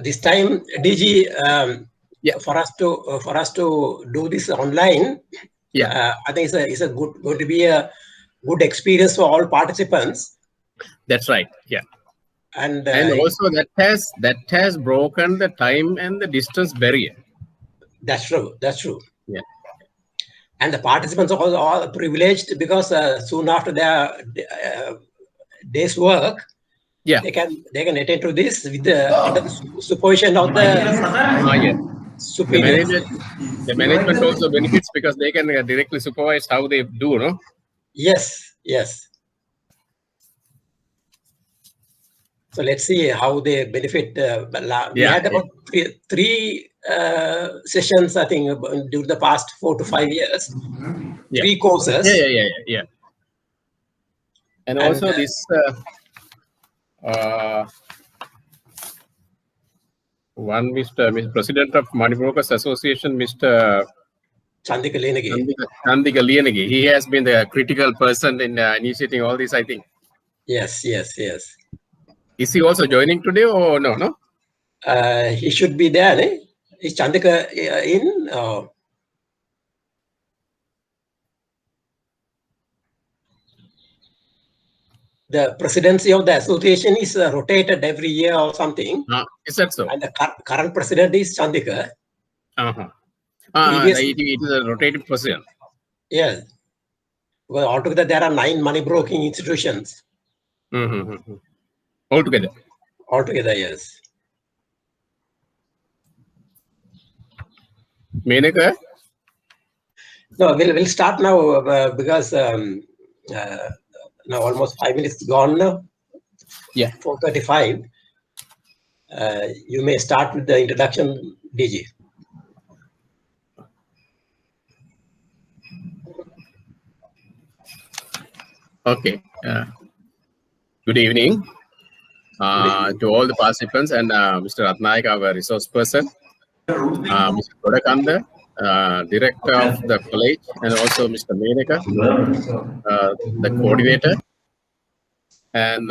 This time, DG, for us to do this online, I think it's going to be a good experience for all participants. That's right. Yeah. And also that has broken the time and the distance barrier. That's true. That's true. Yeah. And the participants are all privileged because soon after their day's work, they can attend to this with under the supervision of the superior. The management also benefits because they can directly supervise how they do, no? Yes, yes. So let's see how they benefit. We had about three sessions, I think, during the past 4 to 5 years. 3 courses. Yeah. And also this one Mr. President of Money Brokers Association, Mr. Chandika Liyanagi. He has been the critical person in initiating all this, I think. Yes. Is he also joining today or no? He should be there, eh? Is Chandika in? The presidency of the association is rotated every year or something. Is that so? And the current president is Chandika. It is a rotating president. Yes. Well, altogether, there are 9 money broking institutions. Altogether, yes. Menaka? No, we'll start now because now almost 5 minutes gone now. Yeah. 4:35. You may start with the introduction, DG. Okay. Good evening to all the participants and Mr. Ratnaik, our resource person, Mr. Kodakanda, director of the college, and also Mr. Menaka, the coordinator. And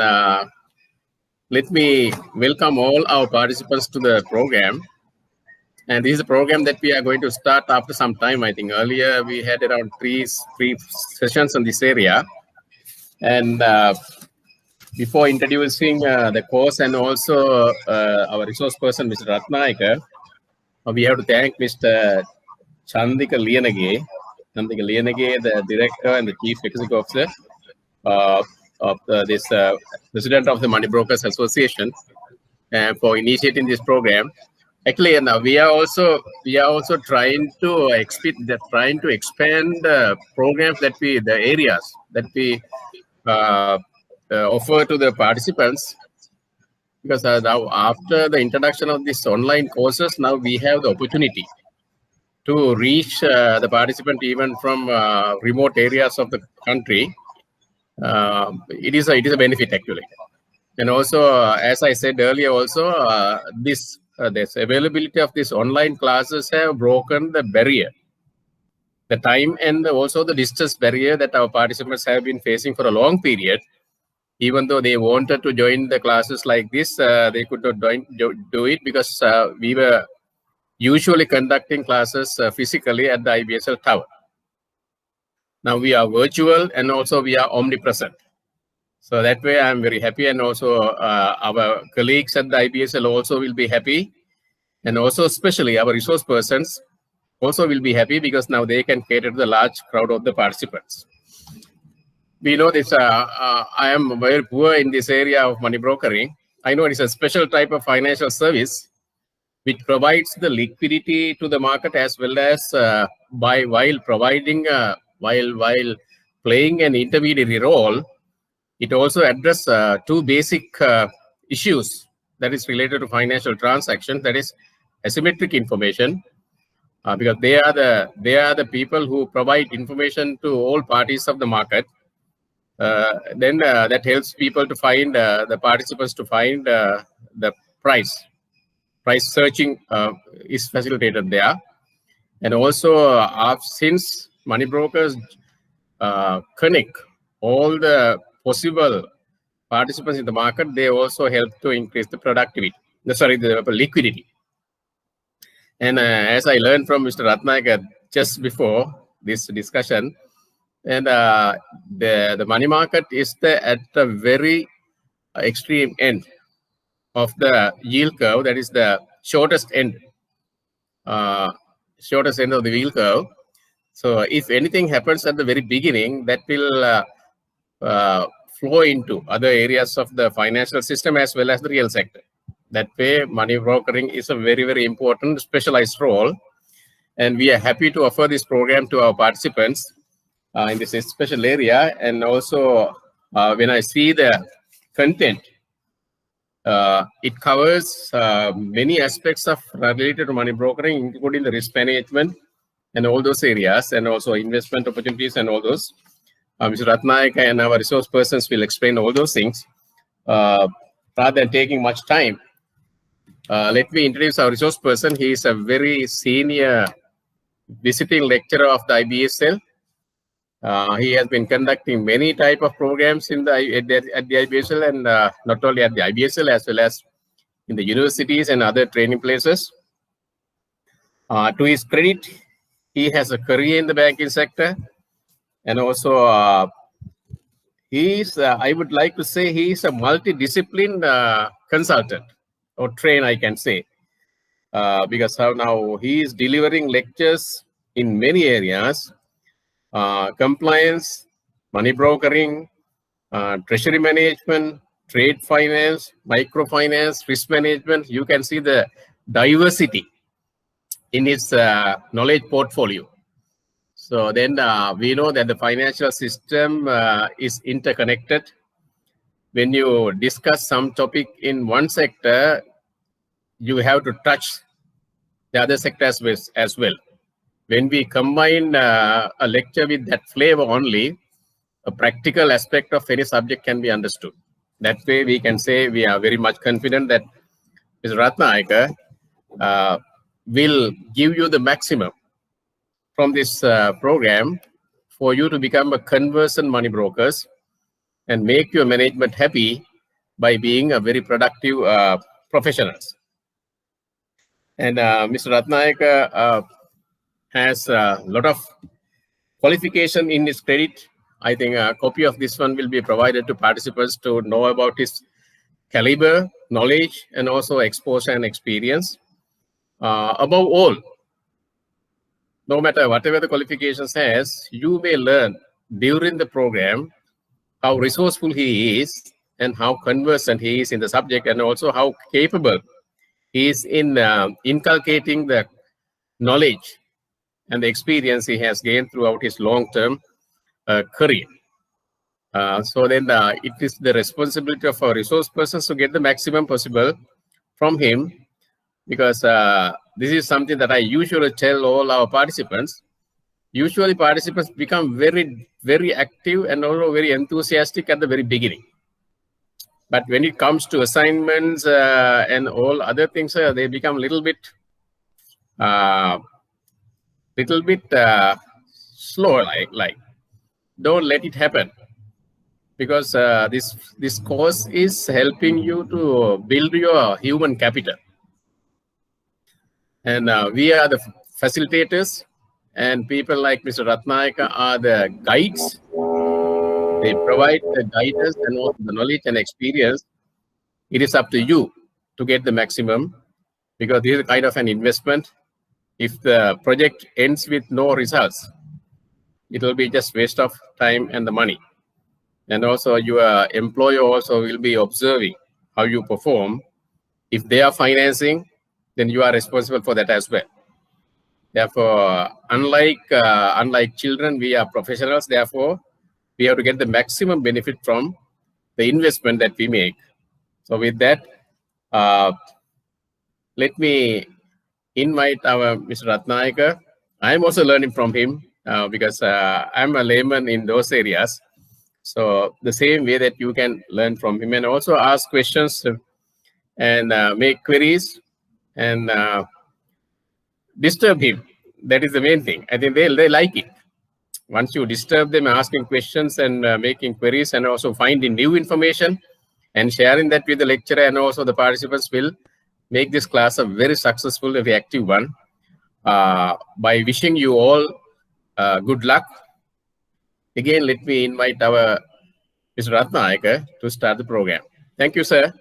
let me welcome all our participants to the program. And this is a program that we are going to start after some time. I think earlier we had around three sessions in this area. And before introducing the course and also our resource person, Mr. Ratnaika, we have to thank Mr. Chandika Liyanagi, the director and the chief executive officer of this president of the Money Brokers Association, for initiating this program. Actually, we are also trying to expand the programs that the areas that we offer to the participants, because now after the introduction of these online courses, now we have the opportunity to reach the participant even from remote areas of the country. It is a benefit actually, and also as I said earlier, also this availability of these online classes have broken the barrier, the time and also the distance barrier that our participants have been facing for a long period. Even though they wanted to join the classes like this, they could not do it because we were usually conducting classes physically at the IBSL tower. Now we are virtual and also we are omnipresent. So that way I'm very happy, and also our colleagues at the IBSL also will be happy, and also especially our resource persons also will be happy because now they can cater to the large crowd of the participants. We know this, I am very poor in this area of money brokering. I know it is a special type of financial service which provides the liquidity to the market, as well as while playing an intermediary role, it also addresses 2 basic issues that is related to financial transactions, that is asymmetric information, because they are the people who provide information to all parties of the market. Then that helps people to find the participants to find the price searching is facilitated there. And also since money brokers connect all the possible participants in the market, they also help to increase the productivity. the liquidity. And as I learned from Mr. Ratnayaka just before this discussion, and the money market is at the very extreme end of the yield curve. That is the shortest end of the yield curve. So if anything happens at the very beginning, that will flow into other areas of the financial system as well as the real sector. That way, money brokering is a very, very important specialized role. And we are happy to offer this program to our participants in this special area. And also, when I see the content, it covers many aspects of related to money brokering, including the risk management and all those areas, and also investment opportunities and all those. Mr. Ratnayaka and our resource persons will explain all those things. Rather than taking much time, let me introduce our resource person. He is a very senior visiting lecturer of the IBSL. He has been conducting many type of programs at the IBSL, and not only at the IBSL as well as in the universities and other training places. To his credit, he has a career in the banking sector, and also I would like to say he is a multidiscipline consultant or trainer, I can say, because now he is delivering lectures in many areas: compliance, money brokering, treasury management, trade finance, microfinance, risk management. You can see the diversity in his knowledge portfolio. So then we know that the financial system is interconnected. When you discuss some topic in one sector, you have to touch the other sector as well. When we combine a lecture with that flavor only, a practical aspect of any subject can be understood. That way we can say we are very much confident that Mr. Ratnayaka will give you the maximum from this program for you to become a conversant money brokers and make your management happy by being a very productive professionals. And Mr. Ratnayaka has a lot of qualification in his credit. I think a copy of this one will be provided to participants to know about his caliber, knowledge, and also exposure and experience. Above all, no matter whatever the qualifications has, you may learn during the program how resourceful he is and how conversant he is in the subject, and also how capable he is in inculcating the knowledge and the experience he has gained throughout his long-term career. So then it is the responsibility of our resource persons to get the maximum possible from him, because this is something that I usually tell all our participants. Usually participants become very, very active and also very enthusiastic at the very beginning. But when it comes to assignments and all other things, they become a little bit slow, like. Don't let it happen, because this course is helping you to build your human capital. And we are the facilitators, and people like Mr. Ratnayaka are the guides. They provide the guidance and also the knowledge and experience. It is up to you to get the maximum, because this is kind of an investment. If the project ends with no results, it will be just waste of time and the money. And also your employer also will be observing how you perform. If they are financing, then you are responsible for that as well. Therefore, unlike children, we are professionals. Therefore, we have to get the maximum benefit from the investment that we make. So with that, let me invite our Mr. Ratnayaka. I am also learning from him because I'm a layman in those areas. So the same way that you can learn from him and also ask questions and make queries and disturb him. That is the main thing. I think they like it. Once you disturb them asking questions and making queries and also finding new information and sharing that with the lecturer, and also the participants will make this class a very successful, very active one. By wishing you all good luck. Again, let me invite our Mr. Ratnayaka to start the program. Thank you, sir.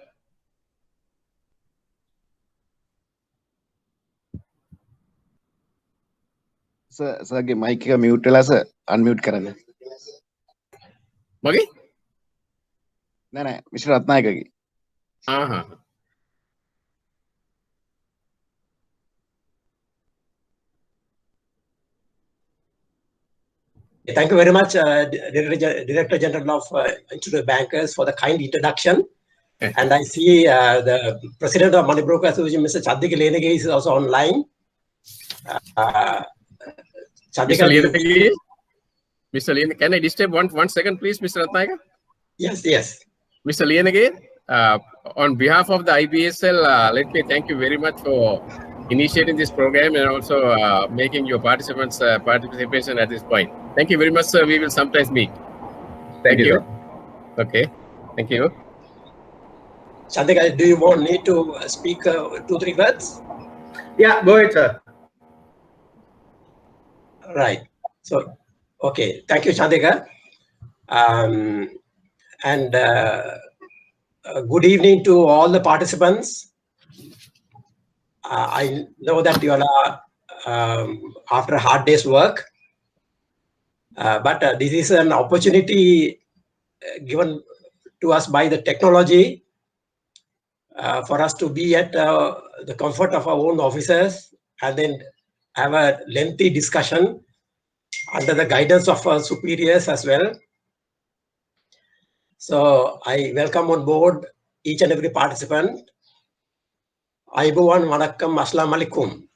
Sir, mic mute sir. Unmute karana. Magi? No, Mr. Ratnayaka. Thank you very much, Director General of Institute of Bankers, for the kind introduction. And I see the President of Money Broker Association, Mr. Chandika Lenage, is also online. Mr. Lenage, can I disturb one second, please, Mr. Ratnayaka? Yes, yes. Mr. Lenage, on behalf of the IBSL, let me thank you very much for initiating this program and also making your participants participation at this point. Thank you very much, sir. We will sometimes meet. Thank you. Okay. Thank you. Chandika, do you need to speak 2-3 words? Yeah, go ahead, sir. Right. So, okay. Thank you, Chandika. And good evening to all the participants. I know that you are after a hard day's work, but this is an opportunity given to us by the technology for us to be at the comfort of our own offices and then have a lengthy discussion under the guidance of our superiors as well. So I welcome on board each and every participant. Ayubowan, Wanakkam, Assalamu alaikum.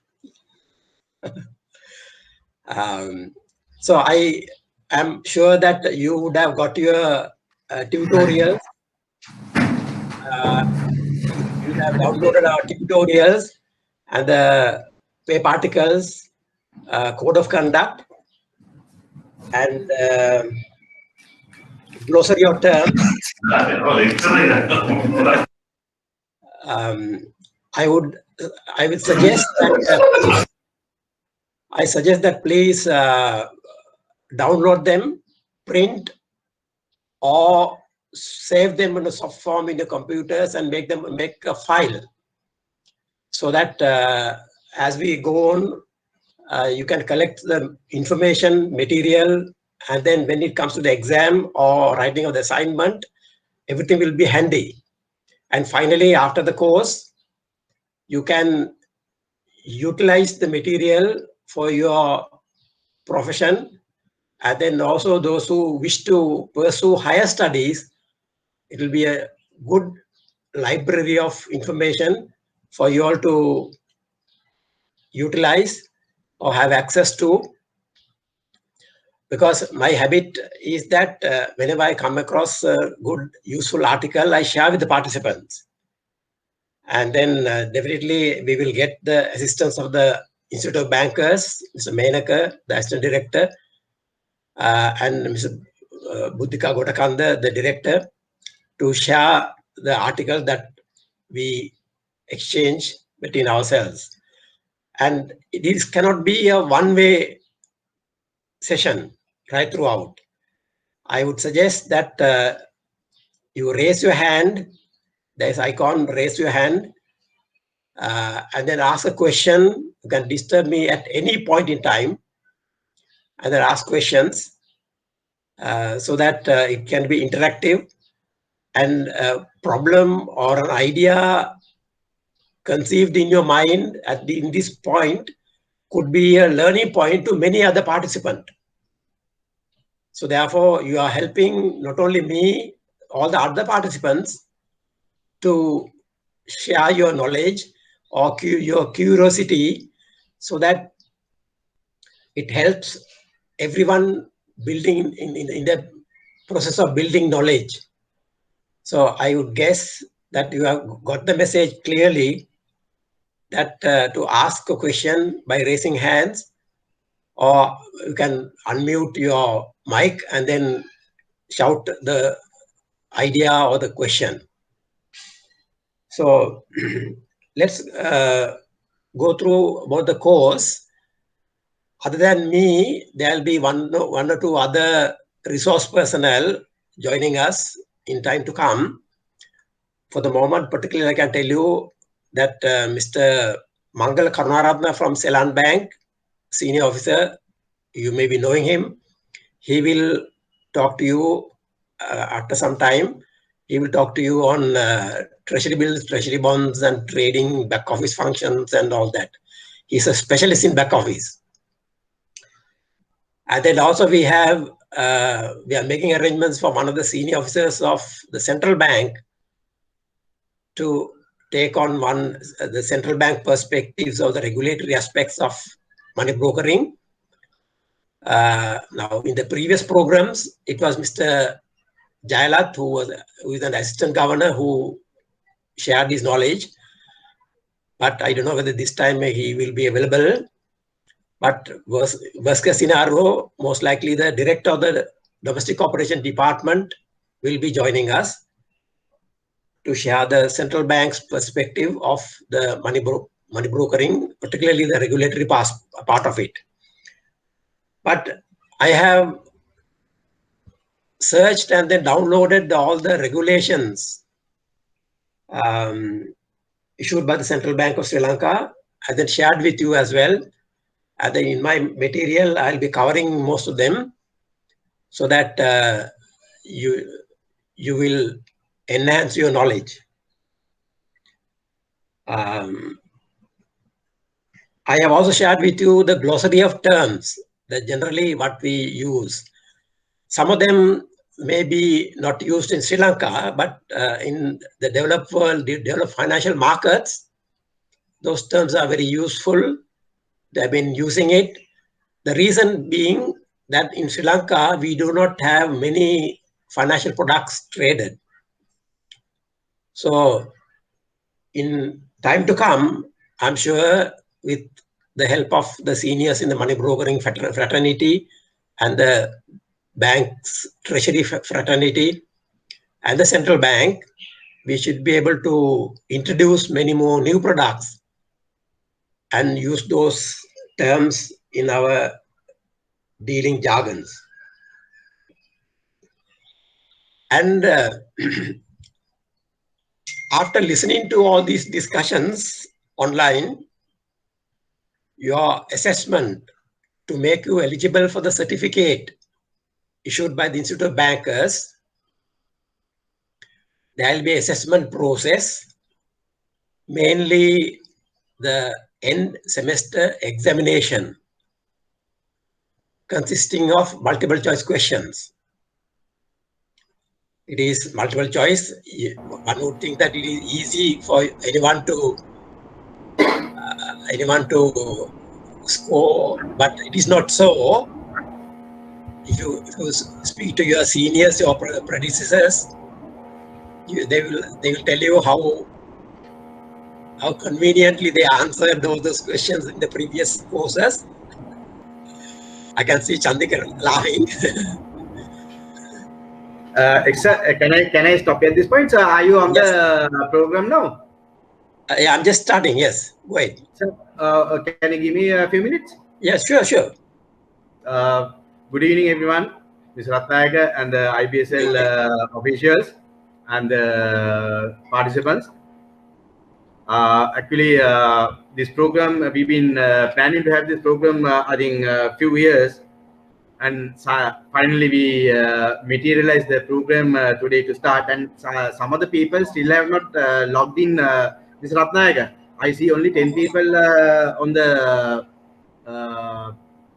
So I am sure that you would have got your tutorials. You have downloaded our tutorials and the paper articles, code of conduct, and glossary of terms. I would suggest that please download them, print, or save them in a soft form in your computers and make a file, so that as we go on, you can collect the information, material, and then when it comes to the exam or writing of the assignment, everything will be handy. And finally, after the course, you can utilize the material for your profession. And then also those who wish to pursue higher studies, it will be a good library of information for you all to utilize or have access to. Because my habit is that whenever I come across a good, useful article, I share with the participants. And then definitely we will get the assistance of the Institute of Bankers, Mr. Menaka, the Assistant Director, and Mr. Buddhika Gotakanda, the Director, to share the article that we exchange between ourselves. And this cannot be a one-way session right throughout. I would suggest that you raise your hand. There's icon, raise your hand, and then ask a question. You can disturb me at any point in time, and then ask questions so that it can be interactive. And a problem or an idea conceived in your mind in this point could be a learning point to many other participants. So therefore, you are helping not only me, all the other participants to share your knowledge or your curiosity, so that it helps everyone building in the process of building knowledge. So I would guess that you have got the message clearly, that to ask a question by raising hands, or you can unmute your mic and then shout the idea or the question. So let's go through about the course. Other than me, there'll be one or two other resource personnel joining us in time to come. For the moment, particularly, I can tell you that Mr. Mangal Karunaratna from Ceylon Bank, senior officer, you may be knowing him. He will talk to you after some time. He will talk to you on treasury bills, treasury bonds, and trading, back office functions, and all that. He's a specialist in back office. And then also we are making arrangements for one of the senior officers of the central bank to take on the central bank perspectives of the regulatory aspects of money brokering. Now, in the previous programs, it was Mr. Jayalath, who is an assistant governor, who shared his knowledge. But I don't know whether this time he will be available. But worst case scenario, most likely the director of the Domestic Cooperation Department will be joining us to share the central bank's perspective of the money brokering, particularly the regulatory part of it. But I have searched and then downloaded all the regulations issued by the Central Bank of Sri Lanka and then shared with you as well. And then in my material, I'll be covering most of them so that you will enhance your knowledge. I have also shared with you the glossary of terms that generally what we use. Some of them may be not used in Sri Lanka, but in the developed world, the developed financial markets, those terms are very useful. They've been using it. The reason being that in Sri Lanka, we do not have many financial products traded. So in time to come, I'm sure with the help of the seniors in the money brokering fraternity and the bank's treasury fraternity and the central bank, we should be able to introduce many more new products and use those terms in our dealing jargons. And after listening to all these discussions online, your assessment to make you eligible for the certificate issued by the Institute of Bankers, there will be assessment process, mainly the end semester examination consisting of multiple choice questions. It is multiple choice. One would think that it is easy for anyone to score, but it is not so. If you speak to your seniors, your predecessors, they will tell you how conveniently they answered those questions in the previous courses. I can see Chandika laughing. Can I stop at this point? So are you on the program now? Yeah, I'm just starting. Yes, wait. So, can you give me a few minutes? Yes, sure. Good evening, everyone. Mr. Ratnayaka and the IBSL officials and participants. Actually, this program, we've been planning to have this program, I think, a few years. And finally, we materialized the program today to start. And some of the people still have not logged in. Mr. Ratnayaka, I see only 10 people on the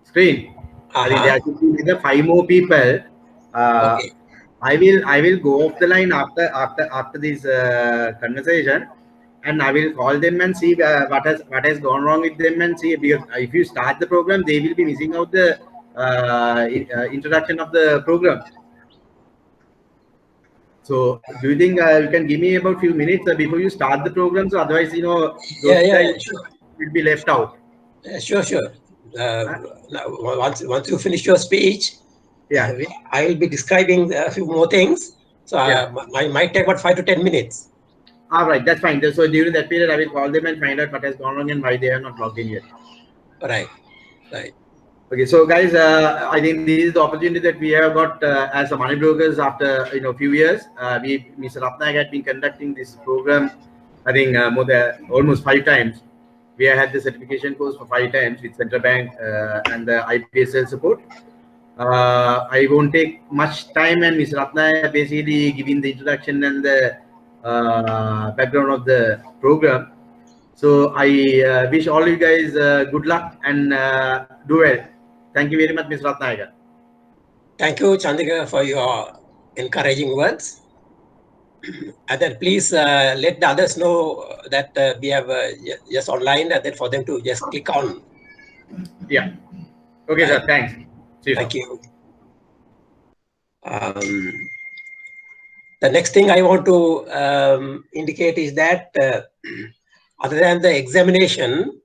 screen. I think there should be 5 more people. Okay. I will go off the line after this conversation, and I will call them and see what has gone wrong with them, and see, because if you start the program, they will be missing out the introduction of the program. So do you think you can give me about few minutes before you start the program? So otherwise, sure. Will be left out. Sure. Once you finish your speech, I will be describing a few more things. So I might take about 5 to 10 minutes. All right, that's fine. So during that period, I will call them and find out what has gone wrong and why they have not logged in yet. Right, right. Okay, so guys, I think this is the opportunity that we have got as a money brokers after few years. Mr. Ratnayake had been conducting this program, I think almost 5 times. We have had the certification course for 5 times with Central Bank and the IPSL support. I won't take much time, and Mr. Ratnayake basically giving the introduction and the background of the program. So I wish all you guys good luck and do well. Thank you very much, Mr. Ratnayake. Thank you, Chandika, for your encouraging words. And then please let the others know that we have just online, and then for them to just click on. Yeah. Okay, right. Sir. Thanks. See you. Thank you. The next thing I want to indicate is that other than the examination,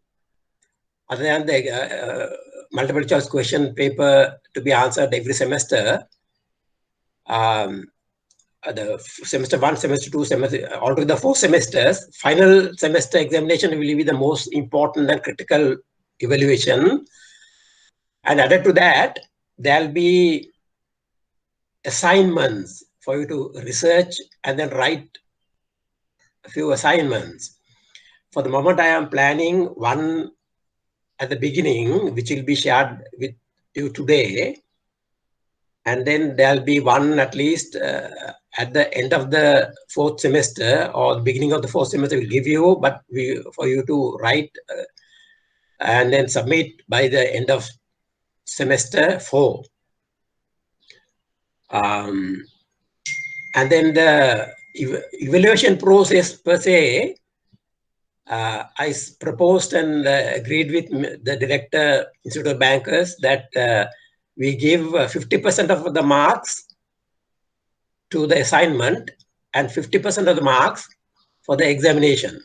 other than the multiple choice question paper to be answered every semester, the semester 1, semester 2, semester, altogether 4 semesters, final semester examination will be the most important and critical evaluation. And added to that, there'll be assignments for you to research and then write a few assignments. For the moment, I am planning one at the beginning, which will be shared with you today. And then there'll be one at least at the end of the 4th semester or the beginning of the 4th semester we'll give you, but for you to write and then submit by the end of semester 4. And then the evaluation process per se, I proposed and agreed with the Director, Institute of Bankers, that we give 50% of the marks to the assignment and 50% of the marks for the examination.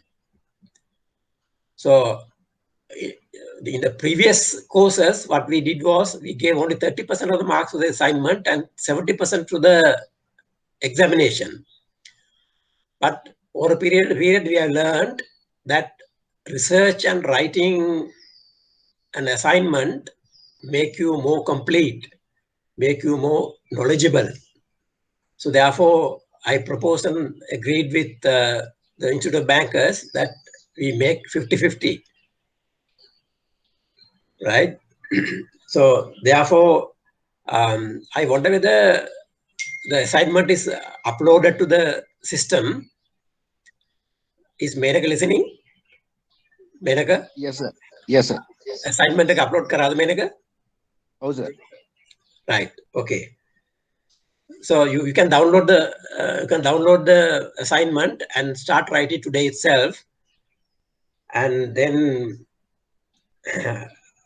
So in the previous courses, what we did was we gave only 30% of the marks to the assignment and 70% to the examination. But over a period we have learned that research and writing an assignment make you more complete, make you more knowledgeable. So therefore, I proposed and agreed with the Institute of Bankers that we make 50-50, right? So therefore, I wonder whether the assignment is uploaded to the system. Is Menaka listening? Menaka? Yes, sir. Yes, sir. Assignment ek upload kara do Menaka? Oh, sir. Right. Okay. So you can download the assignment and start writing today itself. And then,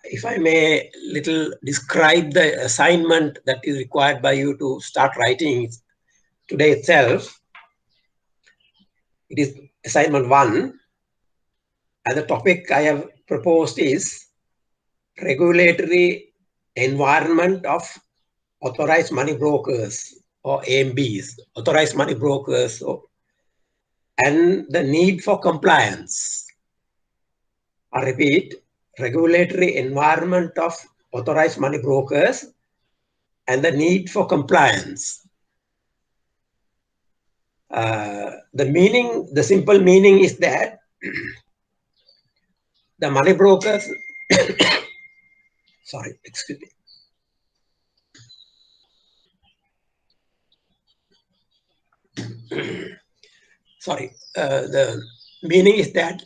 if I may little describe the assignment that is required by you to start writing today itself. It is assignment 1. And the topic I have proposed is regulatory environment of authorized money brokers or AMBs, authorized money brokers, and the need for compliance. I repeat, regulatory environment of authorized money brokers and the need for compliance. The simple meaning is that the money brokers, sorry, excuse me. Sorry, the meaning is that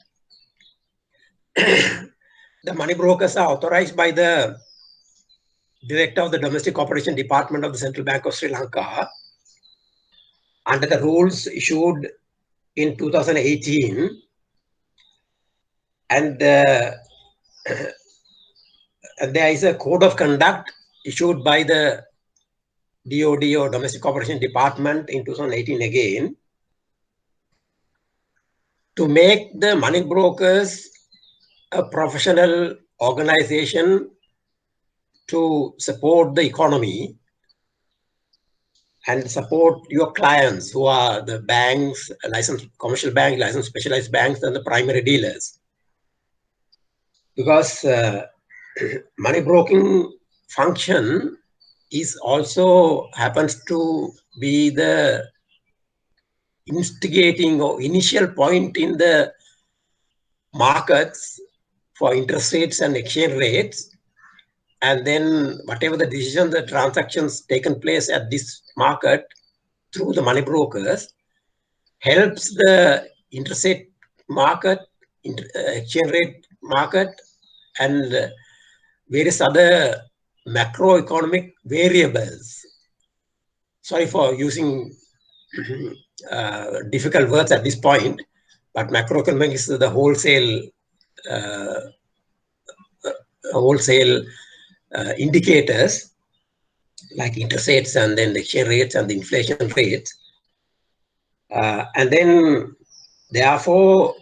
the money brokers are authorized by the Director of the Domestic Operation Department of the Central Bank of Sri Lanka under the rules issued in 2018, and there is a code of conduct issued by the DOD or Domestic Operation Department in 2018 again, to make the money brokers a professional organization to support the economy and support your clients who are the banks, licensed commercial bank, licensed specialized banks, and the primary dealers. Because money broking function is also happens to be the instigating or initial point in the markets for interest rates and exchange rates. And then whatever the decision, the transactions taken place at this market through the money brokers helps the interest rate market, exchange rate market, and various other macroeconomic variables. Sorry for using difficult words at this point, but macroeconomic is the wholesale indicators like interest rates and then the exchange rates and the inflation rates. And then, therefore,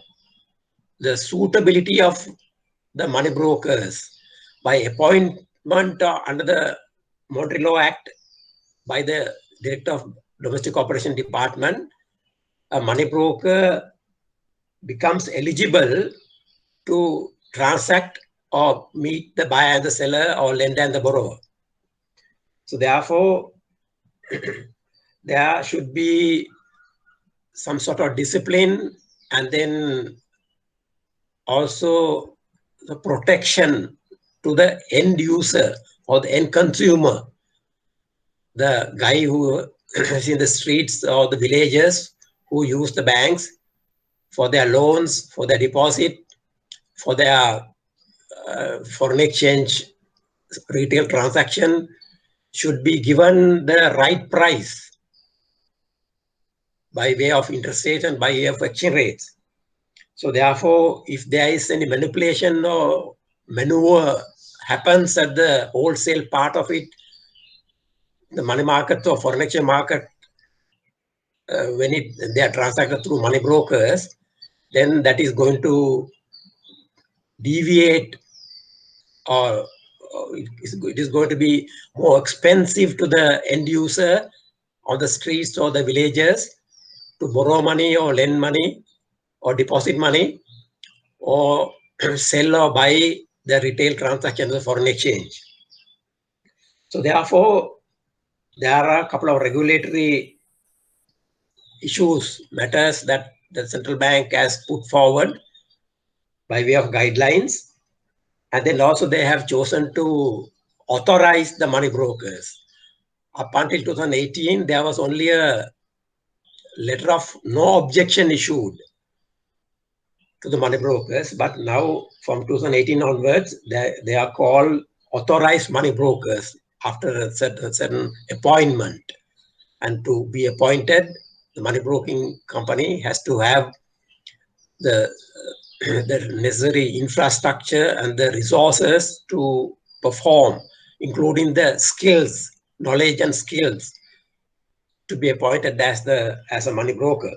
the suitability of the money brokers by appointment under the Monetary Law Act by the Director of Domestic Operation Department, a money broker becomes eligible to transact or meet the buyer and the seller or lender and the borrower. So therefore, there should be some sort of discipline, and then also the protection to the end user or the end consumer, the guy who is in the streets or the villages who use the banks for their loans, for their deposit, for their foreign exchange retail transaction, should be given the right price by way of interest rate and by way of exchange rates. So therefore, if there is any manipulation or maneuver happens at the wholesale part of it, the money market or foreign exchange market, when they are transacted through money brokers, then that is going to deviate, or it is going to be more expensive to the end user on the streets or the villages to borrow money or lend money or deposit money or sell or buy the retail transaction of the foreign exchange. So therefore, there are a couple of regulatory issues, matters that the central bank has put forward by way of guidelines. And then also they have chosen to authorize the money brokers. Up until 2018, there was only a letter of no objection issued to the money brokers, but now from 2018 onwards, they are called authorized money brokers after a certain appointment. And to be appointed, the money broking company has to have the necessary infrastructure and the resources to perform, including the skills, knowledge and skills, to be appointed as a money broker.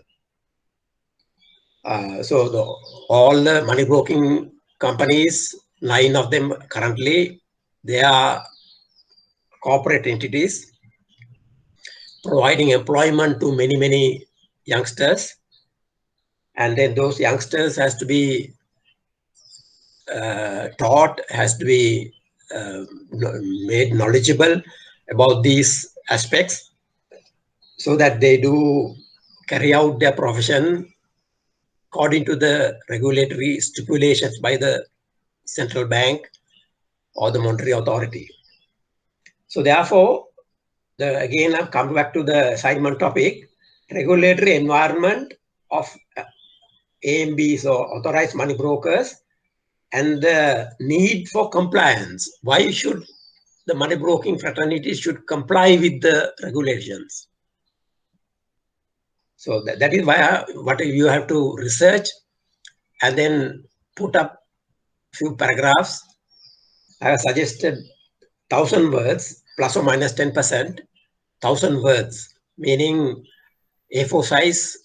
So all the money broking companies, 9 of them currently, they are corporate entities providing employment to many youngsters. And then those youngsters has to be taught, has to be made knowledgeable about these aspects so that they do carry out their profession according to the regulatory stipulations by the central bank or the monetary authority. So therefore, again, I've come back to the assignment topic, regulatory environment of AMBs or authorized money brokers and the need for compliance. Why should the money broking fraternity should comply with the regulations? So that is why what you have to research and then put up few paragraphs. I have suggested 1,000 words plus or minus 10%, 1,000 words, meaning A4 size,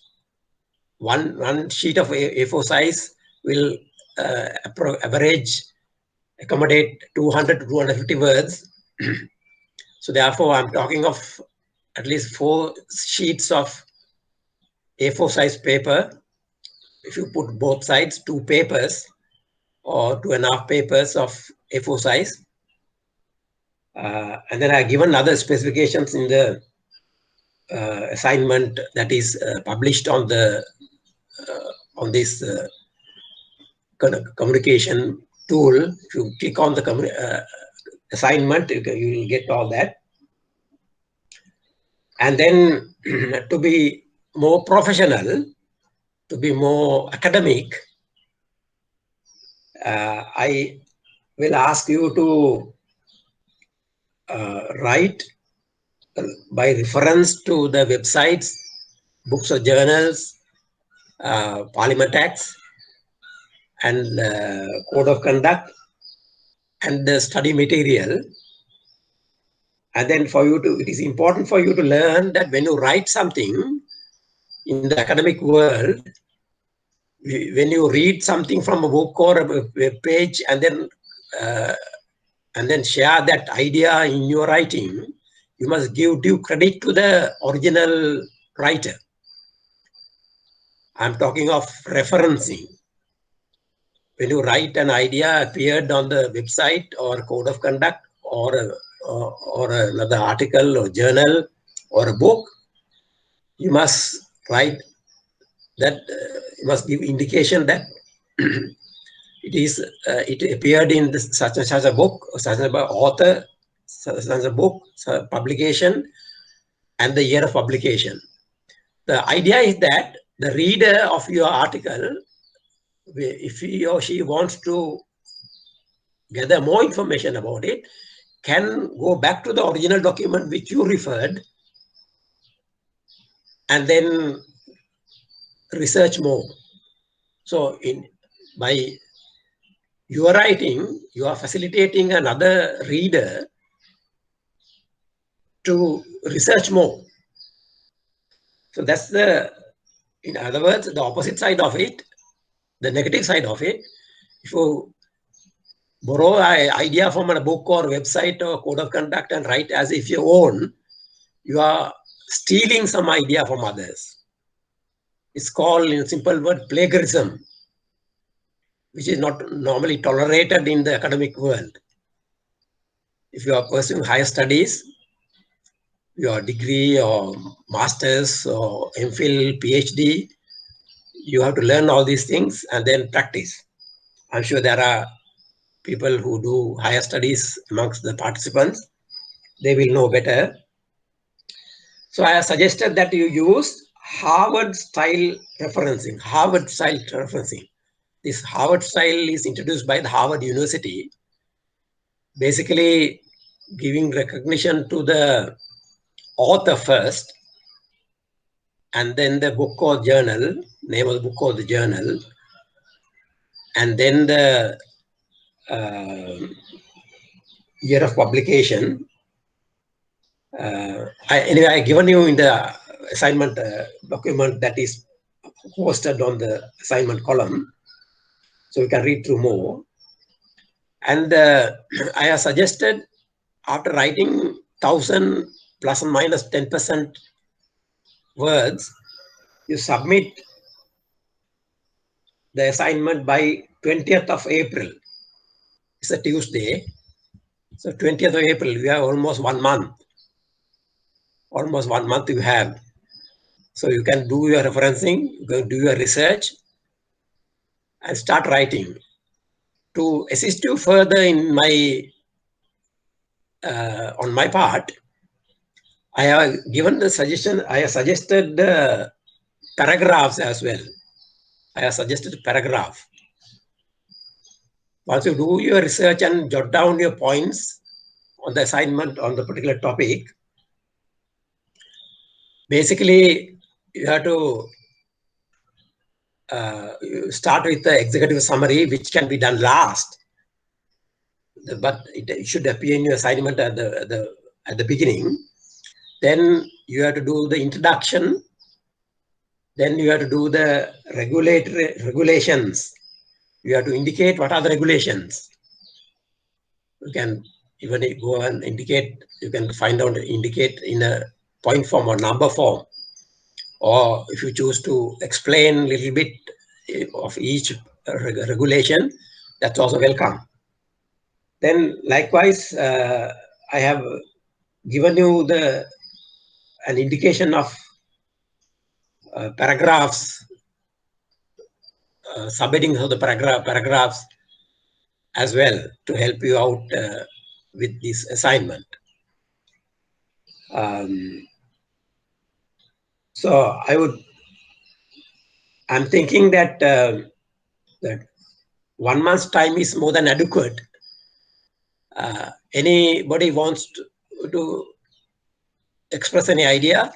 one sheet of A4 size will average accommodate 200 to 250 words. So therefore, I'm talking of at least 4 sheets of A4 size paper. If you put both sides, 2 papers or 2.5 papers of A4 size. And then I have given other specifications in the assignment that is published on the on this communication tool. If you click on the assignment, you will get all that. And then to be more professional, to be more academic, I will ask you to write by reference to the websites, books or journals, Parliament Acts, and Code of Conduct, and the study material. And then for you to, it is important for you to learn that when you write something in the academic world, when you read something from a book or a web page and then share that idea in your writing, you must give due credit to the original writer. I'm talking of referencing. When you write an idea appeared on the website or Code of Conduct or another article or journal or a book, you must write that, you must give indication that it appeared in this, such and such a book, or such an author, such a book, such a publication, and the year of publication. The idea is that the reader of your article, if he or she wants to gather more information about it, can go back to the original document which you referred and then research more. So by your writing, you are facilitating another reader to research more. So that's in other words, the opposite side of it, the negative side of it. If you borrow an idea from a book or website or Code of Conduct and write as if you own, you are stealing some idea from others. It's called, in a simple word, plagiarism, which is not normally tolerated in the academic world. If you are pursuing higher studies, your degree or master's or MPhil, PhD, you have to learn all these things and then practice. I'm sure there are people who do higher studies amongst the participants. They will know better. So I have suggested that you use Harvard style referencing, Harvard style referencing. This Harvard style is introduced by the Harvard University, basically giving recognition to the author first, and then the book or journal, name of the book or the journal, and then the year of publication. Anyway, I given you in the assignment document that is posted on the assignment column, so you can read through more. And I have suggested, after writing 1,000 plus and minus 10% words, you submit the assignment by 20th of April. It's a Tuesday. So 20th of April, we have almost 1 month. Almost 1 month you have. So you can do your referencing, you can do your research, and start writing. To assist you further in my on my part, I have given the suggestion. I have suggested paragraphs as well. I have suggested paragraph. Once you do your research and jot down your points on the assignment on the particular topic, basically you have to start with the executive summary, which can be done last, but it should appear in your assignment at the beginning. Then you have to do the introduction. Then you have to do the regulations. You have to indicate what are the regulations. You can even go and indicate. You can find out, indicate in a point form or number form, or if you choose to explain a little bit of each regulation, that's also welcome. Then likewise, I have given you an indication of paragraphs, subheadings of the paragraphs as well to help you out with this assignment. So I'm thinking that that 1 month's time is more than adequate. Anybody wants to express any idea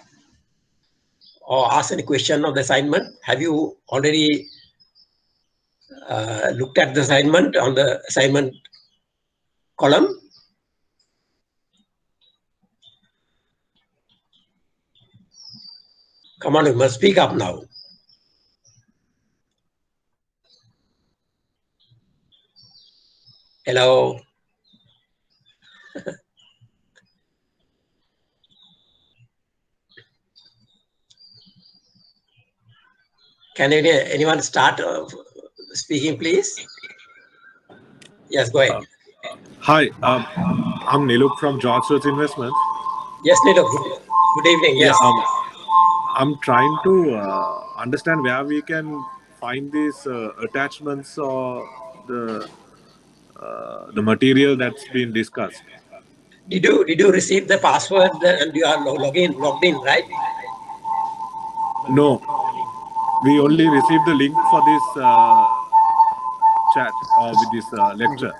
or ask any question of the assignment? Have you already looked at the assignment on the assignment column? Come on, you must speak up now. Hello. Can anyone start speaking, please? Yes, go ahead. Hi, I'm Niluk from George Investments. Yes, Niluk. Good evening. Yes. Yeah, I'm trying to understand where we can find these attachments or the material that's been discussed. Did you receive the password and you are logged in, right? No, we only received the link for this chat or with this lecture.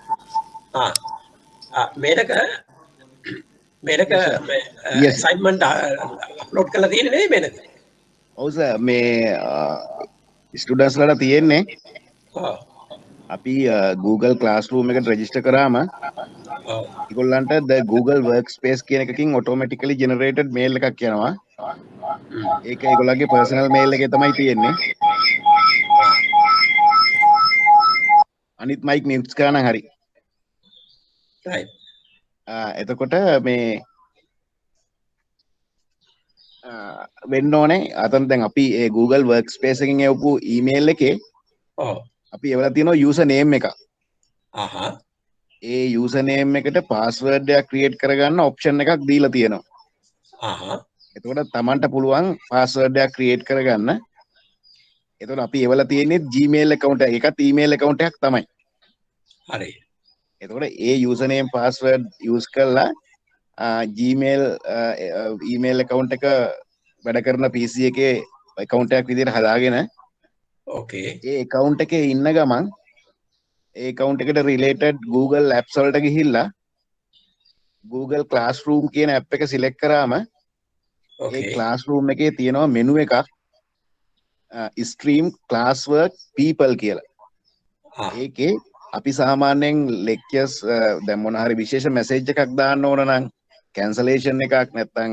Yes. assignment upload කළා තියෙන්නේ නේ මේනක. ඔව් sir මේ students ලාට තියෙන්නේ අපි Google Classroom එකට register කරාම ඒගොල්ලන්ට the Google Workspace කියන එකකින් automatically generated mail එකක් යනවා. ඒක ඒගොල්ලන්ගේ personal mail එකේ තමයි තියෙන්නේ. අනිත් mic mute කරා නම් හරි. Right. එතකොට මේ වෙන්න ඕනේ අතන දැන් අපි ඒ Google Workspace එකකින් එවපු email එකේ අපි එවලා තියෙනවා user name එක. ඒ user name එකට password එකක් create කරගන්න option එකක් දීලා තියෙනවා. එතකොට තමන්ට පුළුවන් password එකක් create කරගන්න. එතකොට අපි එවලා තියෙන්නේ Gmail account එක. ඒකත් email account එකක් තමයි. හරි. එතකොට ඒ user name password use කරලා Gmail email account එක වැඩ කරන PC එකේ account එකක් විදිහට හදාගෙන okay ඒ account එකේ ඉන්න ගමන් ඒ account එකට related Google apps වලට ගිහිල්ලා Google Classroom කියන app එක select කරාම ඒ Classroom එකේ තියෙනවා menu එකක් stream classwork people කියලා. ඒකේ අපි සාමාන්‍යයෙන් lectures දැන් මොන හරි විශේෂ message එකක් දාන්න ඕන නම් cancellation එකක් නැත්නම්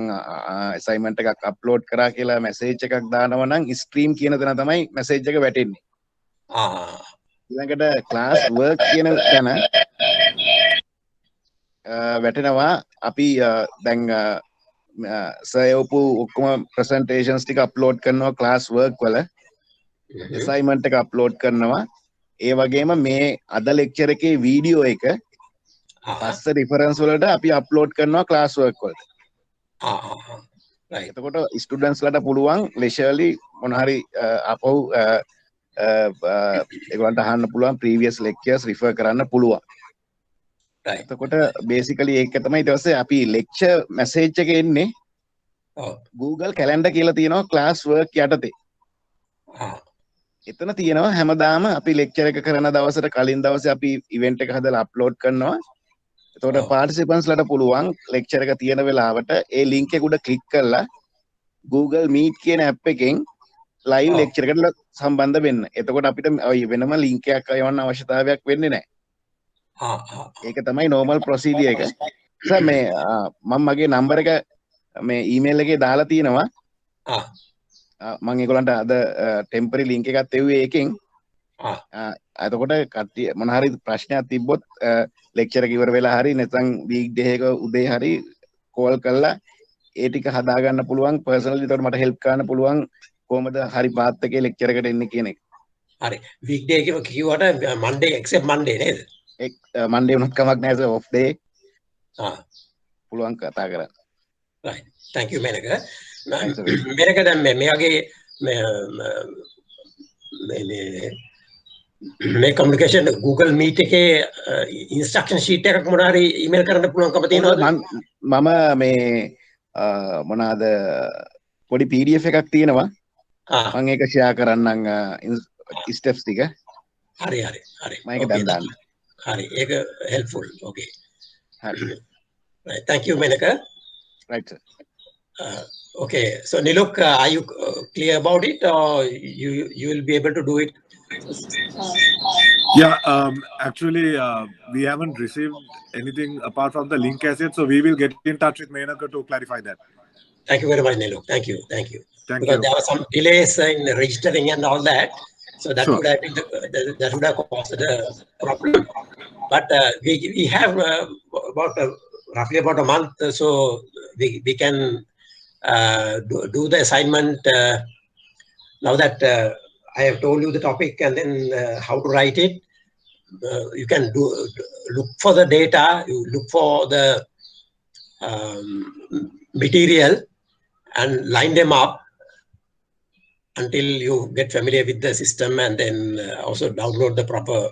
assignment එකක් upload කරා කියලා message එකක් දානවා නම් stream කියන තැන තමයි message එක වැටෙන්නේ. ඊළඟට class work කියන තැන වැටෙනවා අපි දැන් සයෝපු ඔක්කොම presentations ටික upload කරනවා class work වල assignment එක upload කරනවා. ඒ වගේම මේ අද lecture එකේ video එක පස්ස reference වලට අපි upload කරනවා class work වලට. right. එතකොට students ලාට පුළුවන් leisurely මොන හරි අපව ඒගොල්ලන්ට අහන්න පුළුවන් previous lectures refer කරන්න පුළුවන්. right. එතකොට basically ඒක තමයි ඊට පස්සේ අපි lecture message එක එන්නේ Google Calendar කියලා තියෙනවා class work යටතේ. එතන තියෙනවා හැමදාම අපි lecture එක කරන දවසට කලින් දවසේ අපි event එක හදලා upload කරනවා. එතකොට participants ලාට පුළුවන් lecture එක තියෙන වෙලාවට ඒ link එක උඩ click කරලා Google Meet කියන app එකෙන් live lecture එකට සම්බන්ධ වෙන්න. එතකොට අපිට වෙනම link එකක් යවන්න අවශ්‍යතාවයක් වෙන්නේ නැහැ. ඒක තමයි normal procedure එක. සර් මේ මම මගේ number එක මේ email එකේ දාලා තියෙනවා. මම ඒගොල්ලන්ට අද temporary link එකක් දෙව්වේ ඒකෙන්. එතකොට කට්ටිය මොන හරි ප්‍රශ්නයක් තිබ්බොත් lecture එක ඉවර වෙලා හරි නැත්නම් weekday එක උදේ හරි call කරලා ඒ ටික හදා ගන්න පුළුවන් personally ඒකට මට help කරන්න පුළුවන් කොහමද හරි path එකේ lecture එකට එන්නේ කියන එක. හරි. weekday කිව්වට Monday except Monday නේද? Monday උනත් කමක් නැහැ sir off day. පුළුවන් කතා කරන්න. Right. Thank you Menaka. Menaka දැන් මේ වගේ මේ communication Google Meet එකේ instruction sheet එකක් මොනවා හරි email කරන්න පුළුවන්කම තියෙනවද? මම මේ මොනවාද පොඩි PDF එකක් තියෙනවා. මම ඒක share කරන්නම් steps ටික. හරි. මම ඒක දැන් දාන්න. හරි. ඒක helpful. Okay. Right. Thank you Menaka. Right sir. Okay. So Niluk, are you clear about it or you will be able to do it? Yeah, actually, we haven't received anything apart from the link as yet, so we will get in touch with Menaka to clarify that. Thank you very much, Niluk. Thank you. Thank because you. there were some delays in registering and all that, so that Sure. would have been that would have caused a problem. But we have about roughly about a month, so we can do the assignment now that I have told you the topic and then how to write it. You can look for the data, you look for the material and line them up until you get familiar with the system, and then also download the proper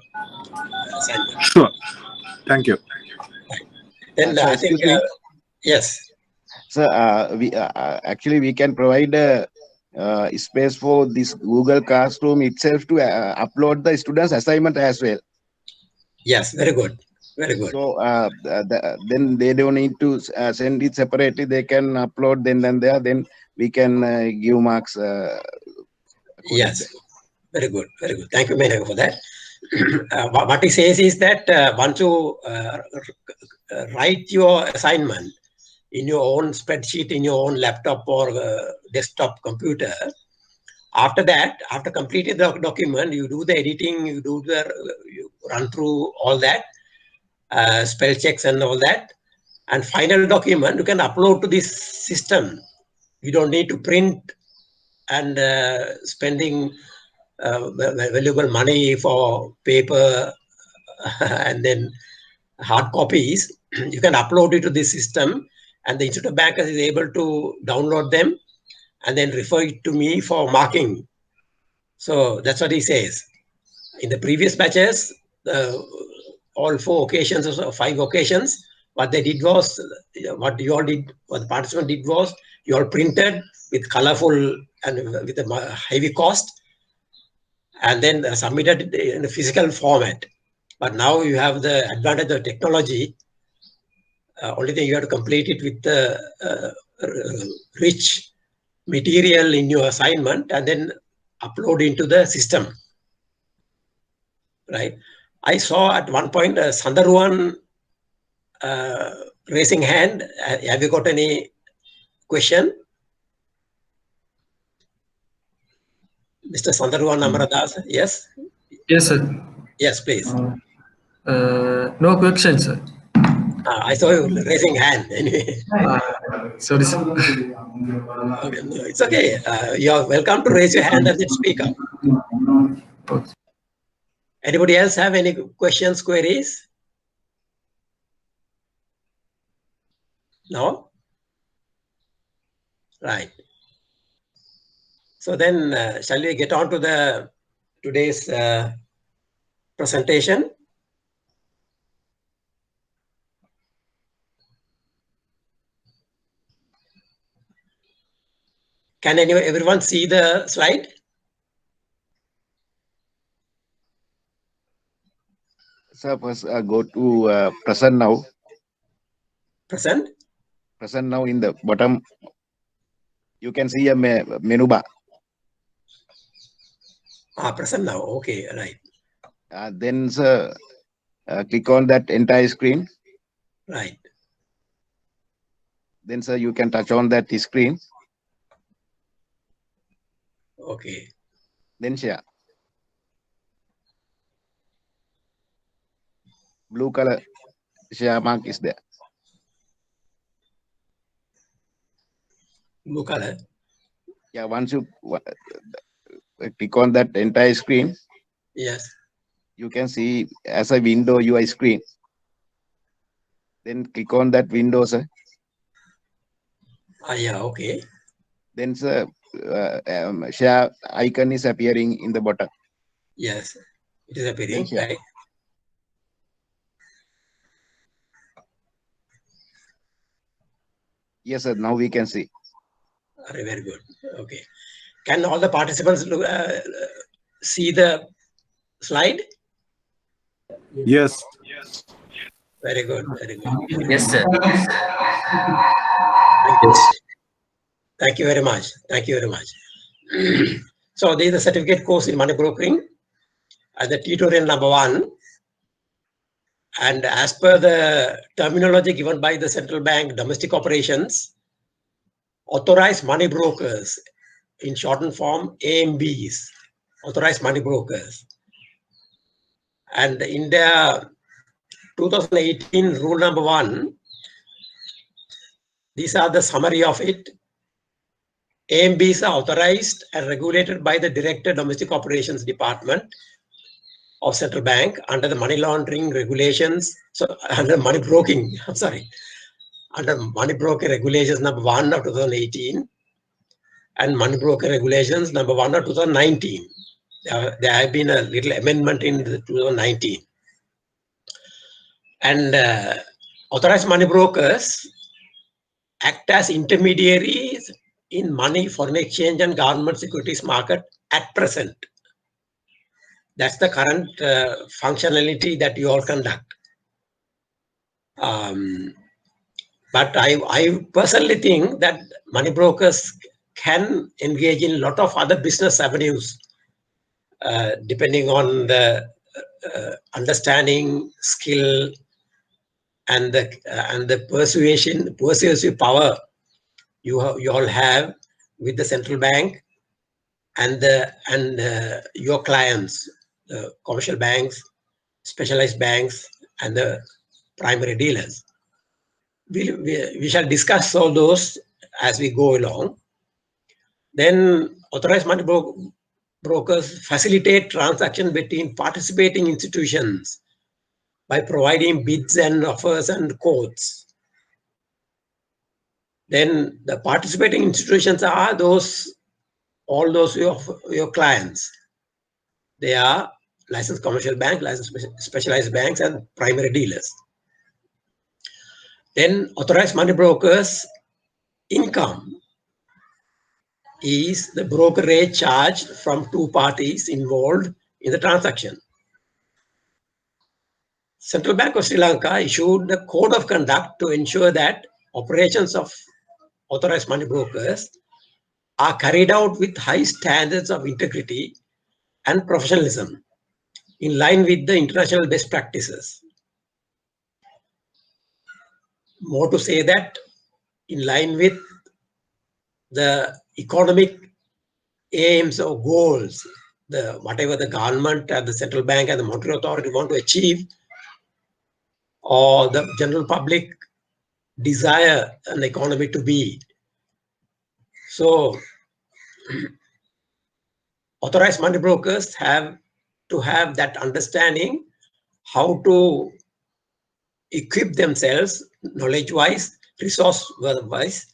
assignment. Sure. Thank you. Then I think yes. So we actually we can provide a space for this Google Classroom itself to upload the students' assignment as well. Yes, very good. Very good. So then they don't need to send it separately. They can upload then and there. Then we can give marks. Yes, very good. Very good. Thank you, Menaka, for that. What he says is that once you write your assignment in your own spreadsheet, in your own laptop or desktop computer, after that, after completing the document, you do the editing, you run through all that, spell checks and all that, and final document you can upload to this system. You don't need to print and spending valuable money for paper and then hard copies. You can upload it to this system, and the Institute of Bankers is able to download them and then refer it to me for marking. So that's what he says. In the previous batches, all 4 occasions or 5 occasions, what they did was, what the participant did was, you all printed with colorful and with a heavy cost, and then submitted it in a physical format. But now you have the advantage of technology. Only thing you have to complete it with the rich material in your assignment and then upload into the system. Right. I saw at one point Sandaruan raising hand. Have you got any question? Mr. Sandaruan Amaradas, yes? Yes, sir. Yes, please. No question, sir. I saw you raising hand anyway. Sorry, sir. Okay, no, it's okay. You're welcome to raise your hand and then speak up. Okay. Anybody else have any questions, queries? No? Right. So then, shall we get on to today's presentation? Can everyone see the slide? So first go to present now. Present? Present now in the bottom. You can see a menu bar. Present now. Okay, right. Then sir, click on that entire screen. Right. Then sir, you can touch on that screen. Okay. Then share. Blue color share mark is there. Blue color. Yeah, once you click on that entire screen, Yes. you can see as a window UI screen. Then click on that window, sir. Yeah, okay. Then sir, share icon is appearing in the bottom. Yes, it is appearing, right? Yes, sir. Now we can see. Very good. Okay. Can all the participants look, see the slide? Yes. Very good. Very good. Yes, sir. Thank you very much. Thank you very much. So there is a certificate course in money brokering as the tutorial number 1. And as per the terminology given by the central bank, domestic operations, authorized money brokers, in shortened form AMBs, authorized money brokers. And in the 2018 rule number 1, these are the summary of it. AMBs are authorized and regulated by the Director Domestic Operations Department of Central Bank under the money laundering regulations. So under money broking, I'm sorry, under money broker regulations number 1 of 2018 and money broker regulations number 1 of 2019. There have been a little amendment in 2019. And authorized money brokers act as intermediaries in money, foreign exchange and government securities market at present. That's the current functionality that you all conduct. But I personally think that money brokers can engage in a lot of other business avenues, depending on the understanding, skill, and the persuasive power you all have with the central bank and your clients, the commercial banks, specialized banks, and the primary dealers. We shall discuss all those as we go along. Then authorized money brokers facilitate transaction between participating institutions by providing bids and offers and quotes. Then the participating institutions are all those your clients. They are licensed commercial bank, licensed specialized banks, and primary dealers. Then authorized money brokers' income is the broker rate charged from 2 parties involved in the transaction. Central Bank of Sri Lanka issued the code of conduct to ensure that operations of authorized money brokers are carried out with high standards of integrity and professionalism in line with the international best practices. More to say that in line with the economic aims or goals, whatever the government and the central bank and the monetary authority want to achieve, or the general public desire an economy to be. So authorized money brokers have to have that understanding how to equip themselves knowledge-wise, resource-wise,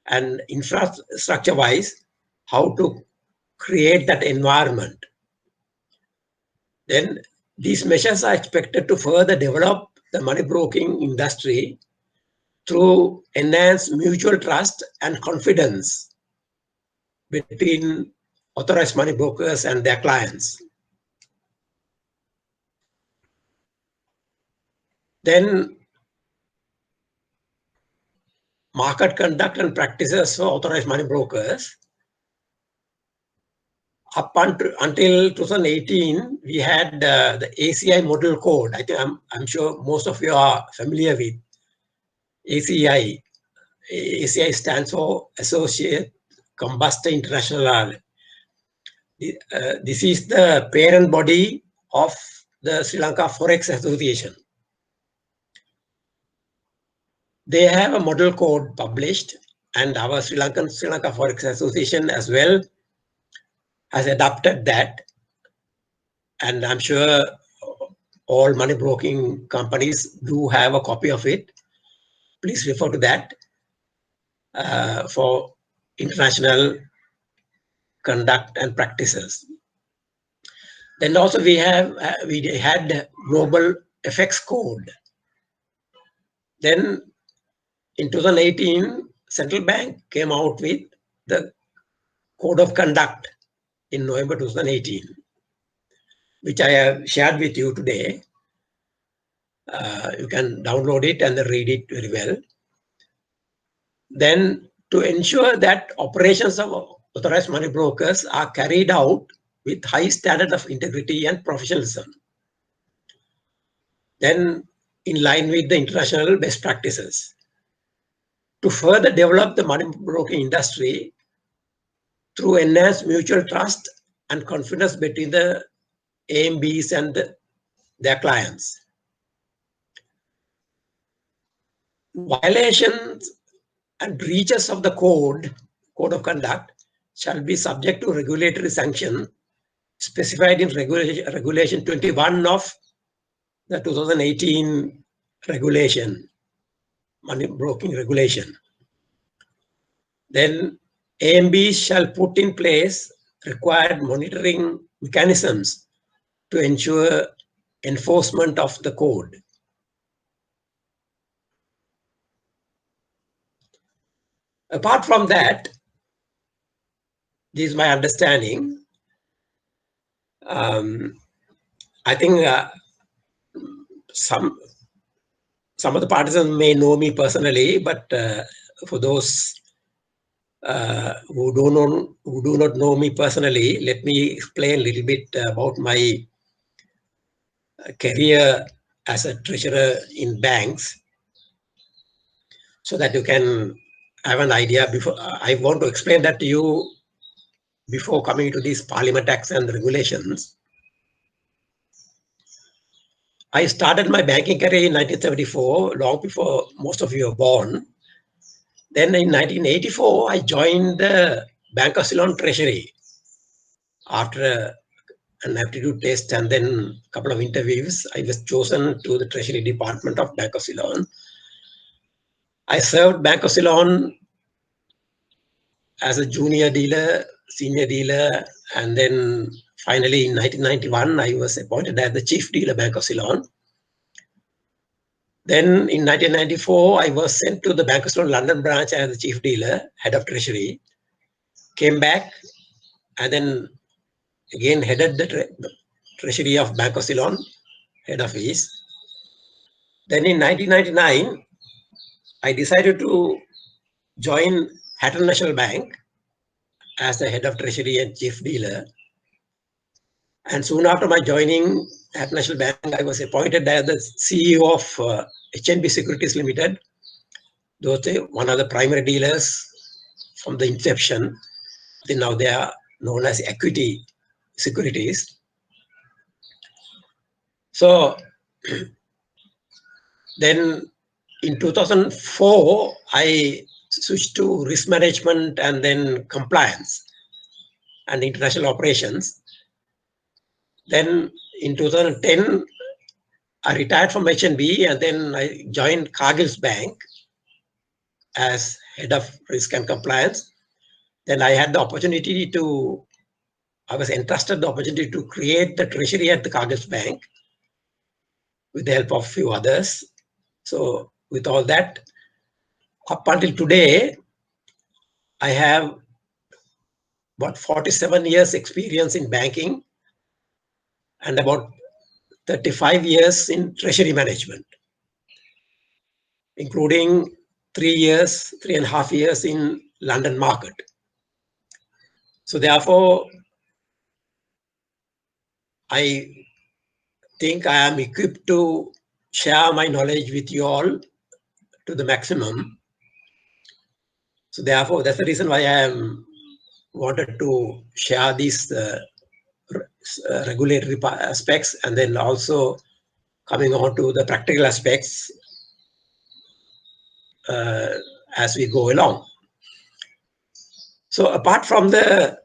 and infrastructure-wise, how to create that environment. Then these measures are expected to further develop the money broking industry through enhanced mutual trust and confidence between authorized money brokers and their clients. Then market conduct and practices for authorized money brokers. Up until 2018, we had the ACI model code. I think I'm sure most of you are familiar with ACI. ACI stands for Associate Combustor International. This is the parent body of the Sri Lanka Forex Association. They have a model code published, and our Sri Lanka Forex Association as well has adopted that. And I'm sure all money broking companies do have a copy of it. Please refer to that for international conduct and practices. Then also we had Global FX Code. Then in 2018, Central Bank came out with the Code of Conduct in November 2018, which I have shared with you today. You can download it and read it very well. Then to ensure that operations of authorized money brokers are carried out with high standard of integrity and professionalism, then in line with the international best practices. To further develop the money broking industry through enhanced mutual trust and confidence between the AMBs and their clients. Violations and breaches of the code of conduct shall be subject to regulatory sanction specified in regulation 21 of the 2018 regulation, money broking regulation. Then AMBs shall put in place required monitoring mechanisms to ensure enforcement of the code. Apart from that, this is my understanding. I think some of the participants may know me personally, but for those who do not know me personally, let me explain a little bit about my career as a treasurer in banks, so that you can have an idea. Before I want to explain that to you before coming to these Parliament Acts and regulations. I started my banking career in 1974, long before most of you were born. Then in 1984, I joined the Bank of Ceylon Treasury after an aptitude test and then a couple of interviews. I was chosen to the Treasury Department of Bank of Ceylon. I served Bank of Ceylon as a junior dealer, senior dealer, and then finally in 1991, I was appointed as the chief dealer, Bank of Ceylon. Then in 1994, I was sent to the Bank of Ceylon London branch as the chief dealer, head of treasury, came back, and then again headed the treasury of Bank of Ceylon, head office. Then in 1999, I decided to join Hatton National Bank as the head of treasury and chief dealer. And soon after my joining Hatton National Bank, I was appointed as the CEO of HNB Securities Limited. Those are one of the primary dealers from the inception. Then now they are known as Equity Securities. So then in 2004, I switched to risk management and then compliance and international operations. Then in 2010, I retired from HNB and then I joined Cargill's Bank as head of risk and compliance. Then I had the opportunity I was entrusted the opportunity to create the treasury at the Cargill's Bank with the help of a few others. So with all that, up until today, I have about 47 years experience in banking and about 35 years in treasury management, including 3.5 years in London market. So therefore, I think I am equipped to share my knowledge with you all to the maximum. So therefore, that's the reason why I wanted to share these regulatory aspects and then also coming on to the practical aspects as we go along. So apart from the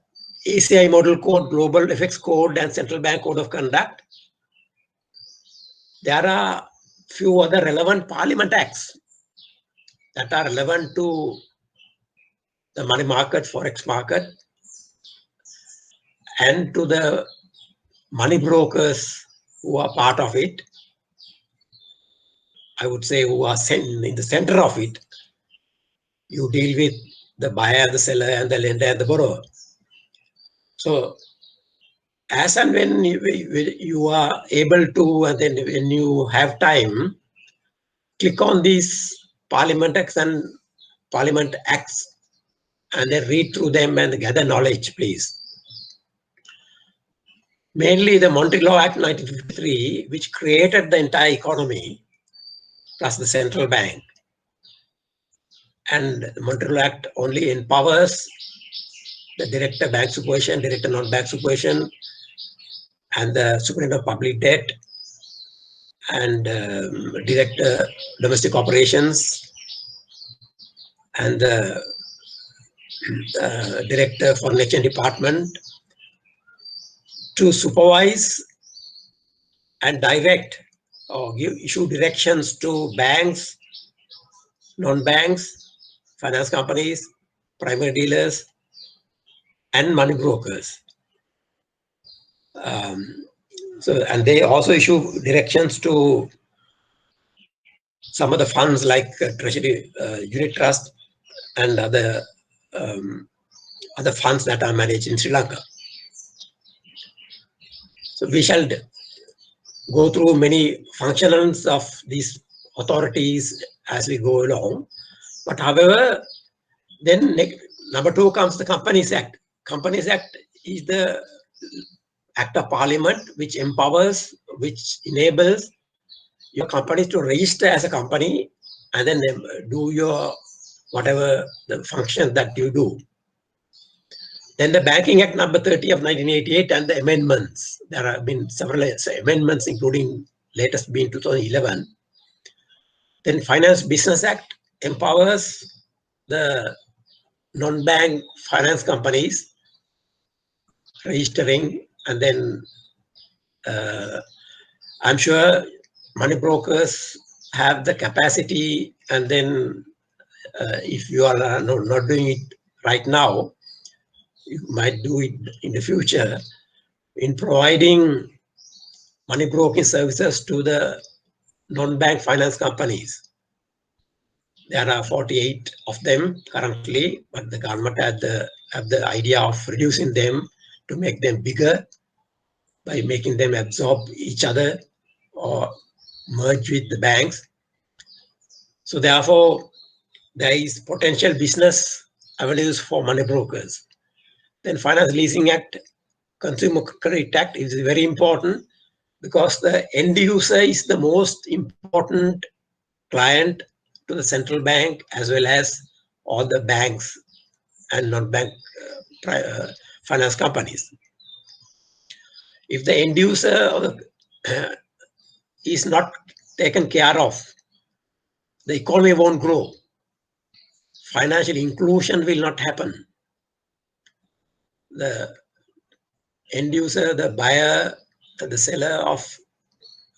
ACI Model Code, Global FX Code, and Central Bank Code of Conduct, there are few other relevant Parliament Acts that are relevant to the money market, forex market, and to the money brokers who are part of it. I would say who are in the center of it. You deal with the buyer, the seller, and the lender and the borrower. So as and when you are able to, and then when you have time, click on these Parliament Acts and then read through them and gather knowledge, please. Mainly the Monetary Law Act 1953, which created the entire economy, plus the central bank. And the Monetary Law Act only empowers the Director Bank Supervision, Director Non-Bank Supervision, and the Superintendent of Public Debt, and Director Domestic Operations, and the Director Foreign Exchange Department to supervise and direct or issue directions to banks, non-banks, finance companies, primary dealers, and money brokers. And they also issue directions to some of the funds like Treasury Unit Trust and other funds that are managed in Sri Lanka. So we shall go through many functions of these authorities as we go along. But however, then number 2 comes the Companies Act. Companies Act is the act of Parliament which empowers, which enables your companies to register as a company and then do your whatever the function that you do. Then the Banking Act number 30 of 1988 and the amendments. There have been several amendments, including latest being 2011. Then Finance Business Act empowers the non-bank finance companies registering, and then I'm sure money brokers have the capacity, and then if you are not doing it right now, you might do it in the future in providing money broking services to the non-bank finance companies. There are 48 of them currently, but the government have the idea of reducing them to make them bigger by making them absorb each other or merge with the banks. So therefore, there is potential business avenues for money brokers. Then Finance Leasing Act, Consumer Credit Act is very important because the end user is the most important client to the central bank as well as all the banks and non-bank finance companies. If the end user is not taken care of, the economy won't grow. Financial inclusion will not happen. The end user, the buyer, the seller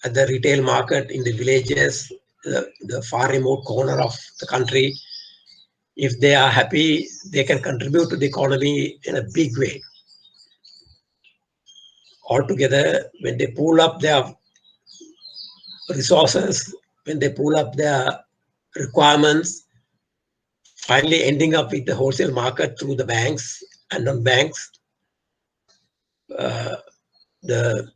at the retail market in the villages, the far remote corner of the country, if they are happy, they can contribute to the economy in a big way. Altogether, when they pool up their resources, when they pool up their requirements, finally ending up with the wholesale market through the banks and non-banks, the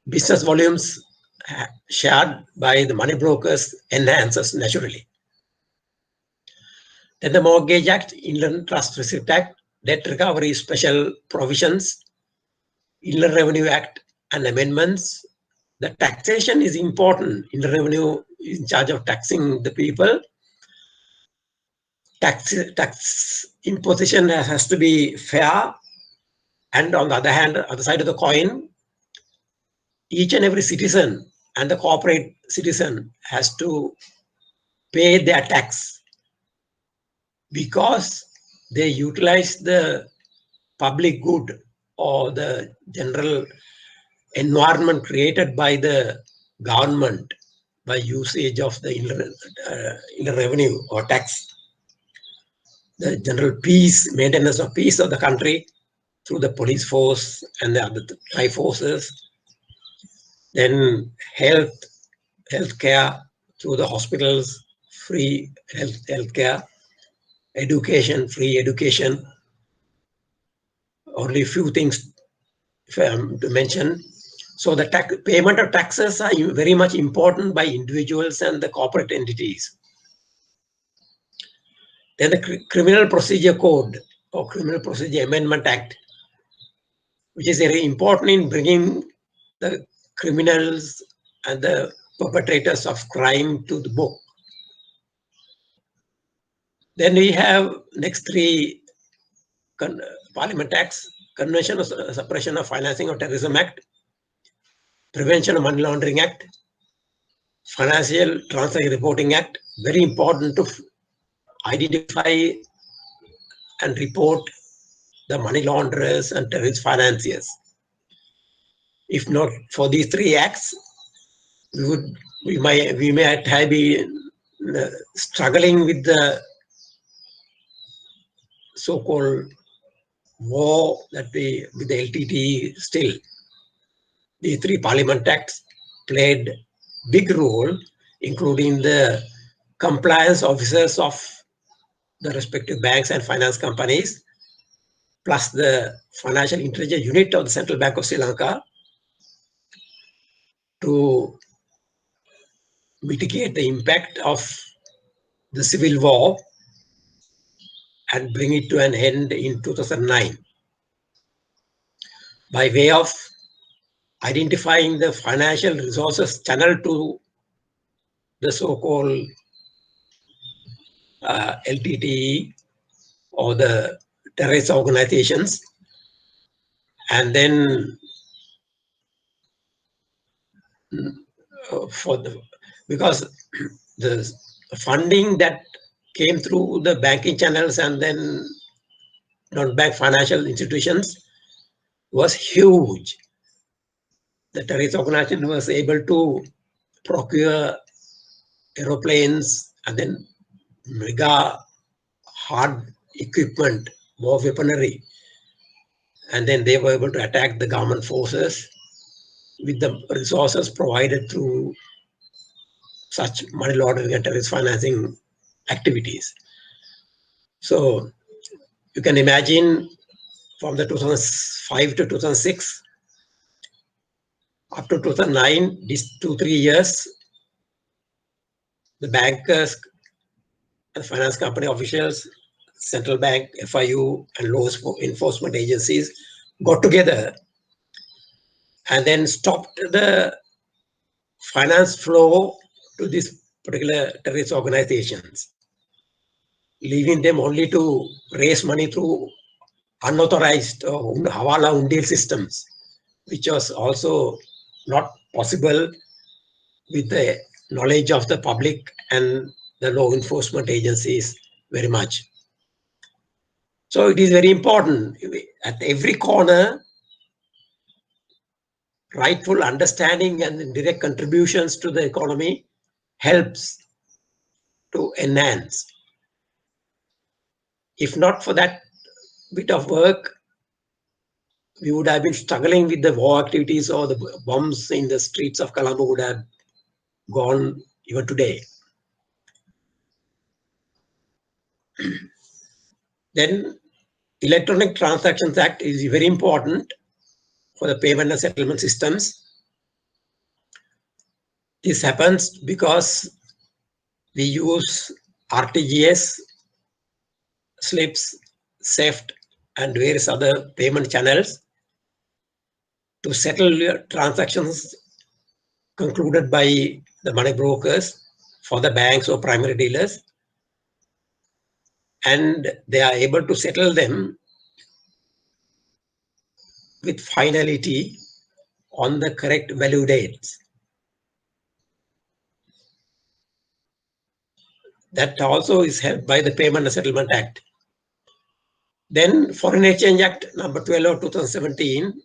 business volumes shared by the money brokers enhances naturally. Then the Mortgage Act, Inland Trust Receipt Act, Debt Recovery Special Provisions, Inland Revenue Act and amendments. The taxation is important. Inland Revenue is in charge of taxing the people. Tax imposition has to be fair, and on the other hand, other side of the coin, each and every citizen and the corporate citizen has to pay their tax. because they utilize the public good or the general environment created by the government by usage of the inner revenue or tax, the general peace, maintenance of peace of the country through the police force and the other life forces, then health care through the hospitals, free health care, education, free education. Only a few things to mention. So the payment of taxes are very much important by individuals and the corporate entities. Then the Criminal Procedure Code or Criminal Procedure Amendment Act, which is very important in bringing the criminals and the perpetrators of crime to the book. Then we have next three Parliament Acts: Convention of Suppression of Financing of Terrorism Act, Prevention of Money Laundering Act, Financial Transaction Reporting Act. Very important to identify and report the money launderers and terrorist financiers. If not for these three acts, we might have been struggling with the so-called war that with the LTTE still. These three Parliament Acts played big role, including the compliance officers of the respective banks and finance companies, plus the Financial Intelligence Unit of the Central Bank of Sri Lanka, to mitigate the impact of the civil war and bring it to an end in 2009 by way of identifying the financial resources channeled to the so-called LTTE or the terrorist organizations, and then because the funding that came through the banking channels and then non-bank financial institutions was huge. The terrorist organization was able to procure aeroplanes and then mega hard equipment, war weaponry, and then they were able to attack the government forces with the resources provided through such money laundering and terrorist financing activities. So you can imagine from the 2005 to 2006 up to 2009, these 2-3 years, the bankers, the finance company officials, central bank, FIU, and law enforcement agencies got together and then stopped the finance flow to these particular terrorist organizations, leaving them only to raise money through unauthorized Hawala Undil systems, which was also not possible with the knowledge of the public and the law enforcement agencies very much. So it is very important at every corner, rightful understanding and direct contributions to the economy helps to enhance. If not for that bit of work, we would have been struggling with the war activities, or the bombs in the streets of Colombo would have gone even today. Then Electronic Transactions Act is very important for the payment and settlement systems. This happens because we use RTGS, SLIPS, SEFT, and various other payment channels to settle transactions concluded by the money brokers for the banks or primary dealers, and they are able to settle them with finality on the correct value dates. That also is helped by the Payment and Settlement Act. Then Foreign Exchange Act number 12 of 2017,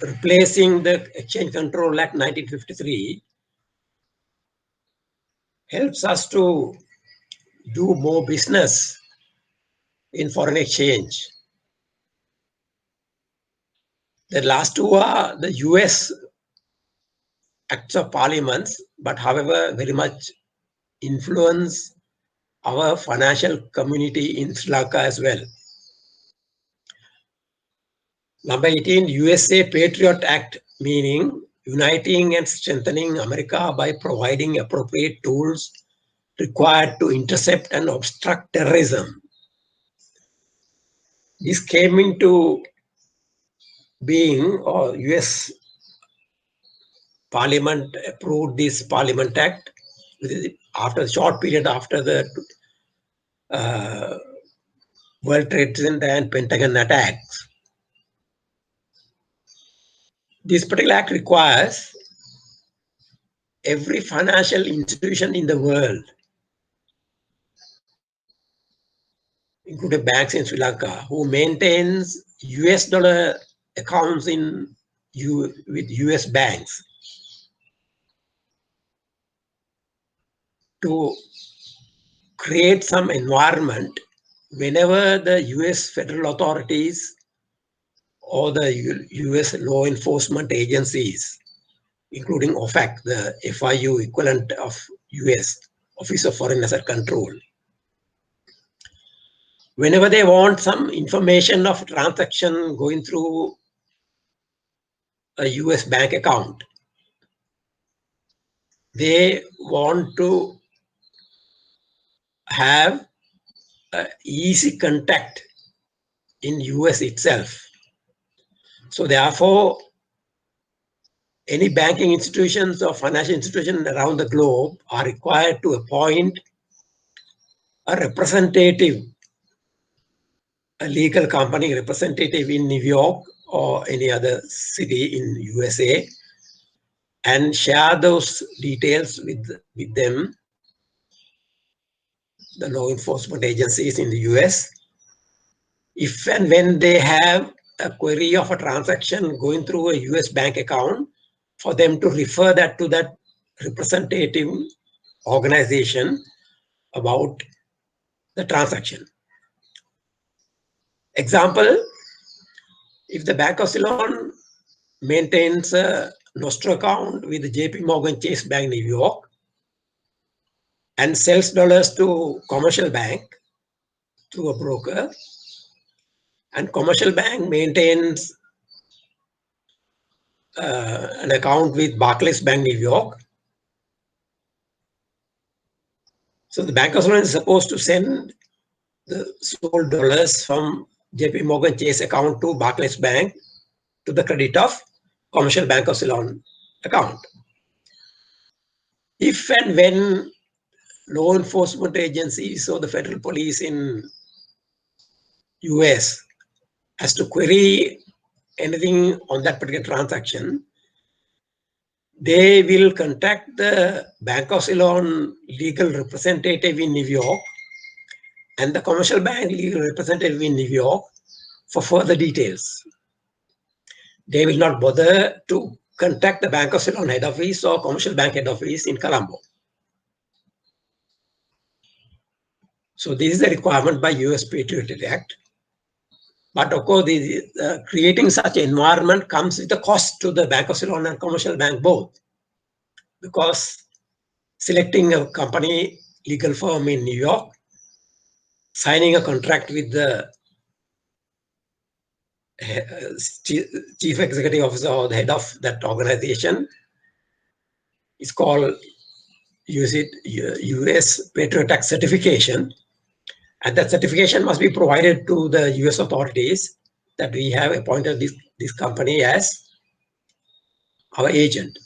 replacing the Exchange Control Act 1953, helps us to do more business in foreign exchange. The last two are the US Acts of Parliaments, but however very much influence our financial community in Sri Lanka as well. Number 18, USA Patriot Act, meaning uniting and strengthening America by providing appropriate tools required to intercept and obstruct terrorism. This came into being, or US Parliament approved this Parliament Act after a short period after the World Trade Center and Pentagon attacks. This particular act requires every financial institution in the world, including banks in Sri Lanka, who maintains US dollar accounts with US banks, to create some environment whenever the US federal authorities or the US law enforcement agencies, including OFAC, the FIU equivalent of US, Office of Foreign Asset Control, whenever they want some information of transaction going through a US bank account, they want to have easy contact in US itself. So therefore, any banking institutions or financial institutions around the globe are required to appoint a representative, a legal company representative in New York or any other city in USA, and share those details with them, the law enforcement agencies in the US. If and when they have a query of a transaction going through a US bank account, for them to refer that to that representative organization about the transaction. Example, if the Bank of Ceylon maintains a Nostro account with the JP Morgan Chase Bank, New York, and sells dollars to Commercial Bank through a broker, and Commercial Bank maintains an account with Barclays Bank, New York. So the Bank of Ceylon is supposed to send the sold dollars from JP Morgan Chase account to Barclays Bank to the credit of Commercial Bank of Ceylon account. If and when law enforcement agencies or the federal police in US has to query anything on that particular transaction, they will contact the Bank of Ceylon legal representative in New York and the Commercial Bank legal representative in New York for further details. They will not bother to contact the Bank of Ceylon head office or Commercial Bank head office in Colombo. So this is a requirement by US Patriot Act. But of course, creating such environment comes with a cost to the Bank of Ceylon and Commercial Bank both, because selecting a company legal firm in New York, signing a contract with the chief executive officer or the head of that organization is called US Patriot Act certification. And that certification must be provided to the US authorities that we have appointed this company as our agent.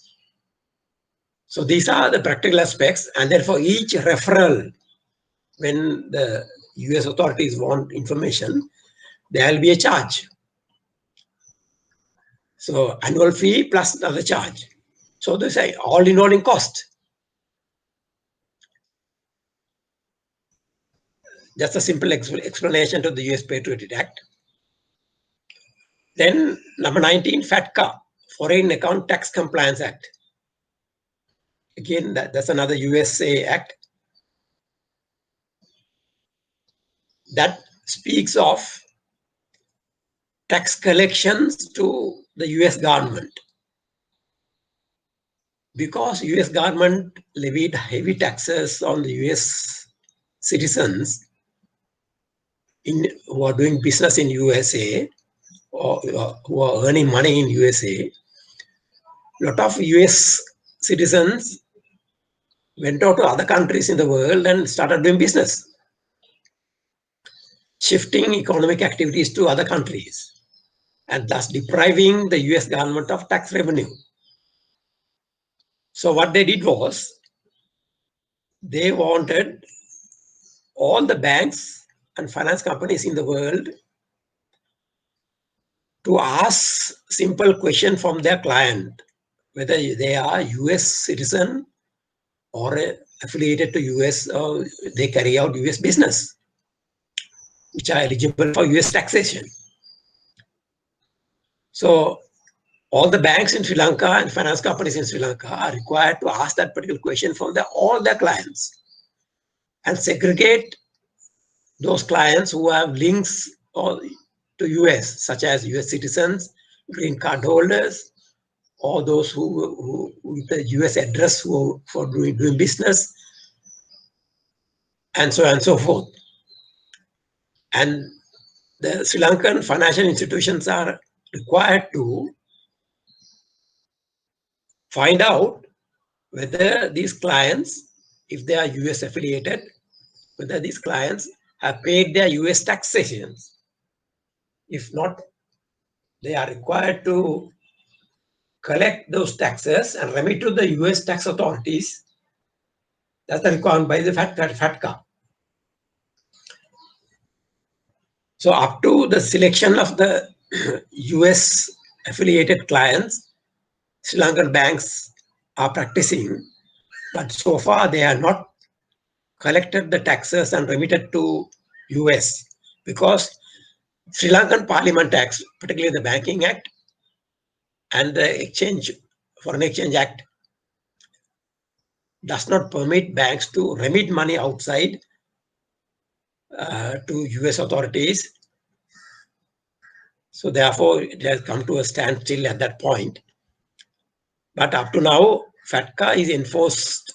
So these are the practical aspects. And then for each referral, when the US authorities want information, there will be a charge. So annual fee plus another charge. So they say all in all in cost. Just a simple explanation to the US Patriot Act. Then number 19, FATCA, Foreign Account Tax Compliance Act. Again, that's another USA Act that speaks of tax collections to the US government. Because US government levied heavy taxes on the US citizens who are doing business in USA or who are earning money in USA, a lot of US citizens went out to other countries in the world and started doing business, shifting economic activities to other countries, and thus depriving the US government of tax revenue. So what they did was, they wanted all the banks and finance companies in the world to ask simple question from their client, whether they are US citizen or affiliated to US, or they carry out US business, which are eligible for US taxation. So all the banks in Sri Lanka and finance companies in Sri Lanka are required to ask that particular question from all their clients and segregate those clients who have links to US, such as US citizens, green card holders, or those who with the US address for doing business, and so on and so forth. And the Sri Lankan financial institutions are required to find out whether these clients, if they are US affiliated, whether these clients have paid their US taxations. If not, they are required to collect those taxes and remit to the US tax authorities. That's the requirement by the FATCA. So up to the selection of the US affiliated clients, Sri Lankan banks are practicing, but so far they are not collected the taxes and remitted to US, because Sri Lankan Parliament Acts, particularly the Banking Act and the Foreign Exchange Act, does not permit banks to remit money outside to US authorities. So therefore, it has come to a standstill at that point. But up to now, FATCA is enforced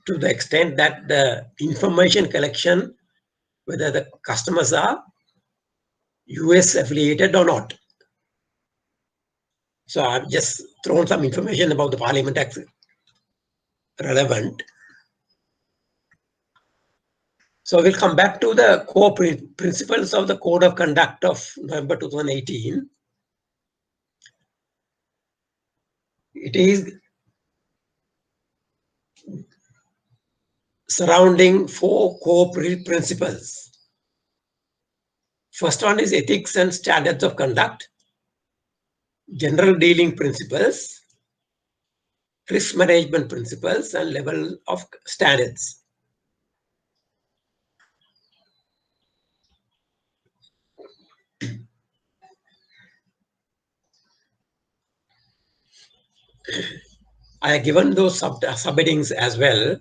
to the extent that the information collection, whether the customers are US affiliated or not. So I've just thrown some information about the Parliament Act relevant. So we'll come back to the core principles of the Code of Conduct of November 2018. It is surrounding 4 core principles. First one is ethics and standards of conduct, general dealing principles, risk management principles, and level of standards. I have given those subheadings as well.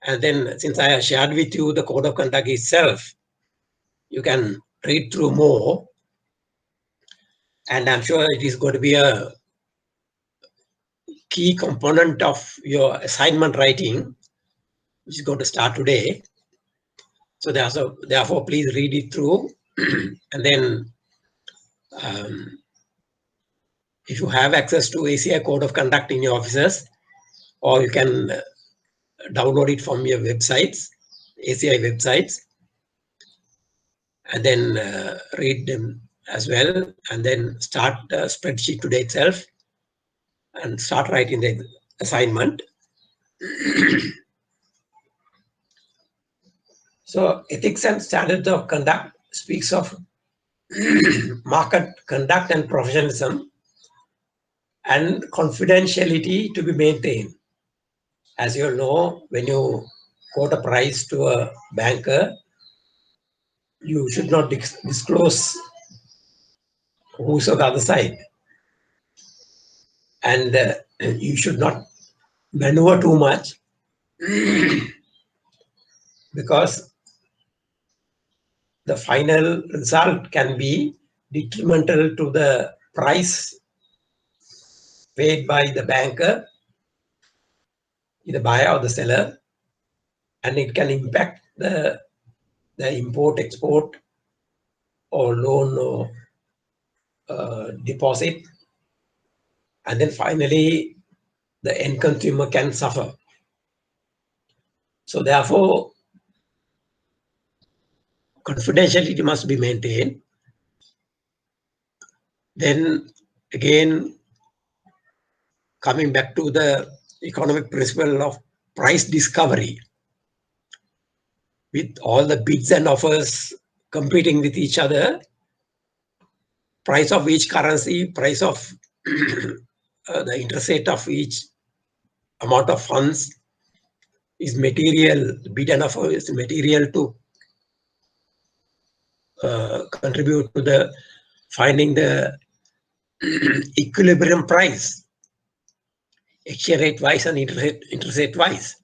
And then since I have shared with you the Code of Conduct itself, you can read through more. And I'm sure it is going to be a key component of your assignment writing, which is going to start today. So therefore, please read it through. And then if you have access to ACI Code of Conduct in your offices, or you can download it from your websites, ACI websites, and then read them as well, and then start the spreadsheet today itself and start writing the assignment. So ethics and standards of conduct speaks of market conduct and professionalism and confidentiality to be maintained. As you all know, when you quote a price to a banker, you should not disclose who's on the other side. And you should not maneuver too much because the final result can be detrimental to the price paid by the banker, the buyer or the seller, and it can impact the import, export, or loan or deposit. And then finally, the end consumer can suffer. So therefore, confidentiality must be maintained. Then again, coming back to the economic principle of price discovery, with all the bids and offers competing with each other, price of each currency, price of the interest rate of each amount of funds is material, bid and offer is material to contribute to the finding the equilibrium price, exchange rate wise and interest rate wise.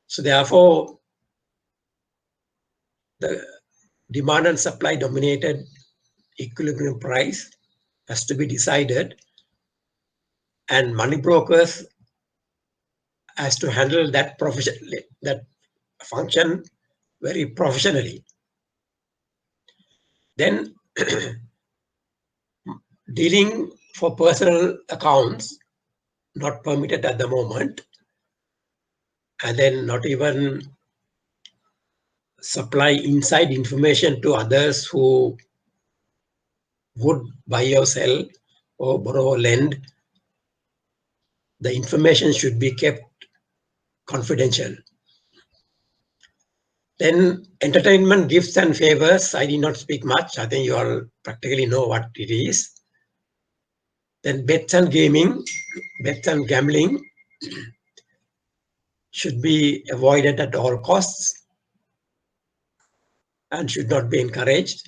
So therefore, the demand and supply dominated equilibrium price has to be decided, and money brokers has to handle that that function very professionally. Then dealing for personal accounts not permitted at the moment, and then not even supply inside information to others who would buy or sell or borrow or lend. The information should be kept confidential. Then entertainment, gifts and favors. I need not speak much. I think you all practically know what it is. Then bets and gaming, bets and gambling should be avoided at all costs and should not be encouraged.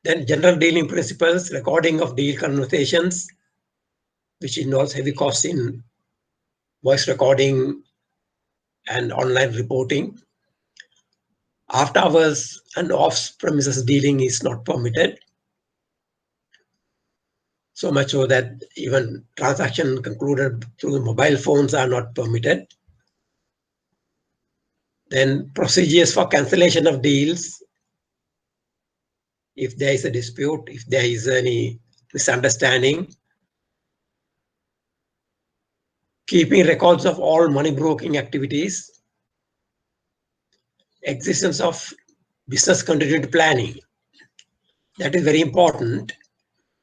Then general dealing principles, recording of deal conversations, which involves heavy costs in voice recording and online reporting. After hours and off-premises dealing is not permitted. So much so that even transactions concluded through mobile phones are not permitted. Then procedures for cancellation of deals. If there is a dispute, if there is any misunderstanding, keeping records of all money broking activities, existence of business continuity planning. That is very important.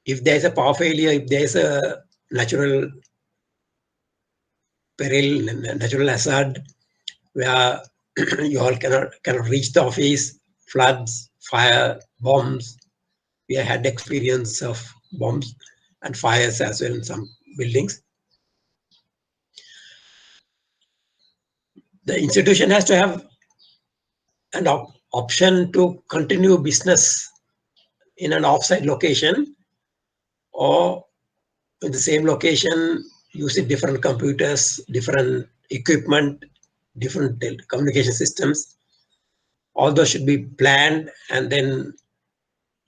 If there is a power failure, if there is a natural peril, natural hazard, where you all cannot reach the office, floods, fire, bombs. We have had experience of bombs and fires as well in some buildings. The institution has to have an option to continue business in an offsite location or in the same location using different computers, different equipment, different communication systems. All those should be planned and then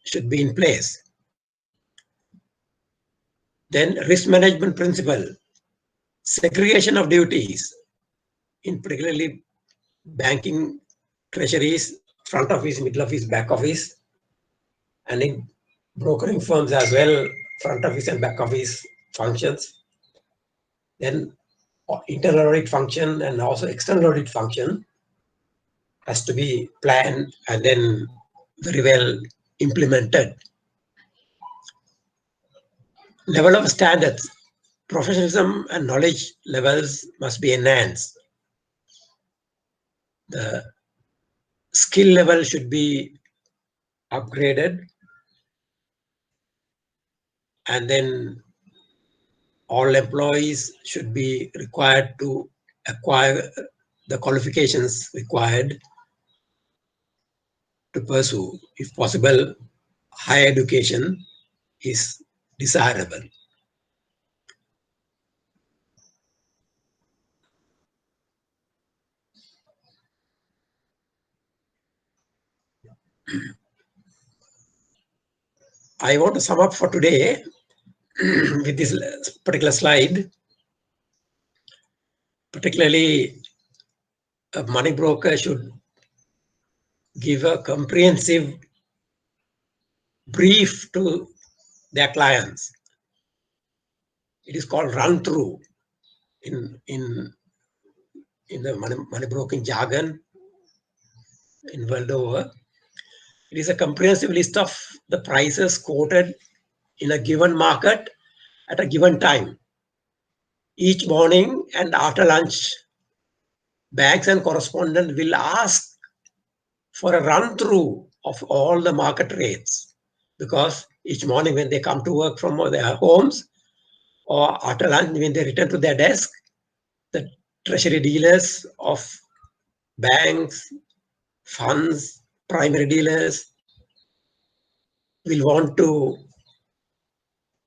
should be in place. Then risk management principle, segregation of duties, in particularly banking, treasuries, front office, middle office, back office, and in brokering firms as well, front office and back office functions. Then internal audit function and also external audit function has to be planned and then very well implemented. Level of standards, professionalism and knowledge levels must be enhanced. The skill level should be upgraded, and then all employees should be required to acquire the qualifications required to pursue. If possible, higher education is desirable. I want to sum up for today with this particular slide. Particularly, a money broker should give a comprehensive brief to their clients. It is called run through in the money broking jargon in world over. It is a comprehensive list of the prices quoted in a given market at a given time. Each morning and after lunch, banks and correspondents will ask for a run through of all the market rates, because each morning when they come to work from their homes or after lunch when they return to their desk, the treasury dealers of banks, funds, primary dealers will want to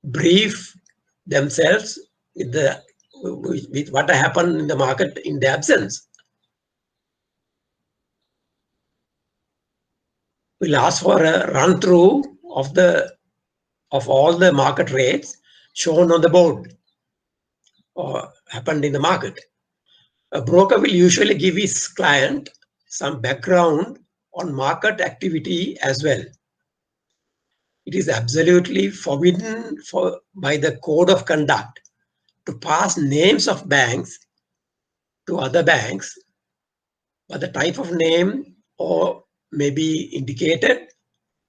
brief themselves with what happened in the market in their absence. We'll ask for a run through of all the market rates shown on the board or happened in the market. A broker will usually give his client some background on market activity as well. It is absolutely forbidden by the code of conduct to pass names of banks to other banks, but the type of name or may be indicated,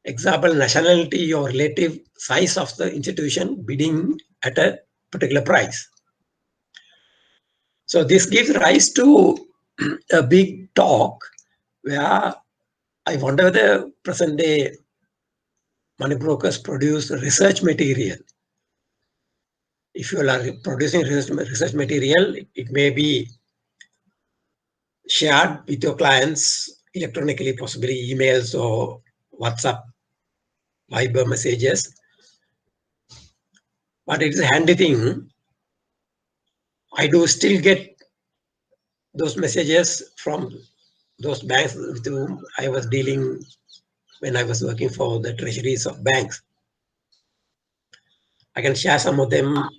example, nationality or relative size of the institution bidding at a particular price. So this gives rise to a big talk where I wonder whether present day money brokers produce research material. If you are producing research material, it may be shared with your clients electronically, possibly emails or WhatsApp, Viber messages. But it is a handy thing. I do still get those messages from those banks with whom I was dealing when I was working for the treasuries of banks. I can share some of them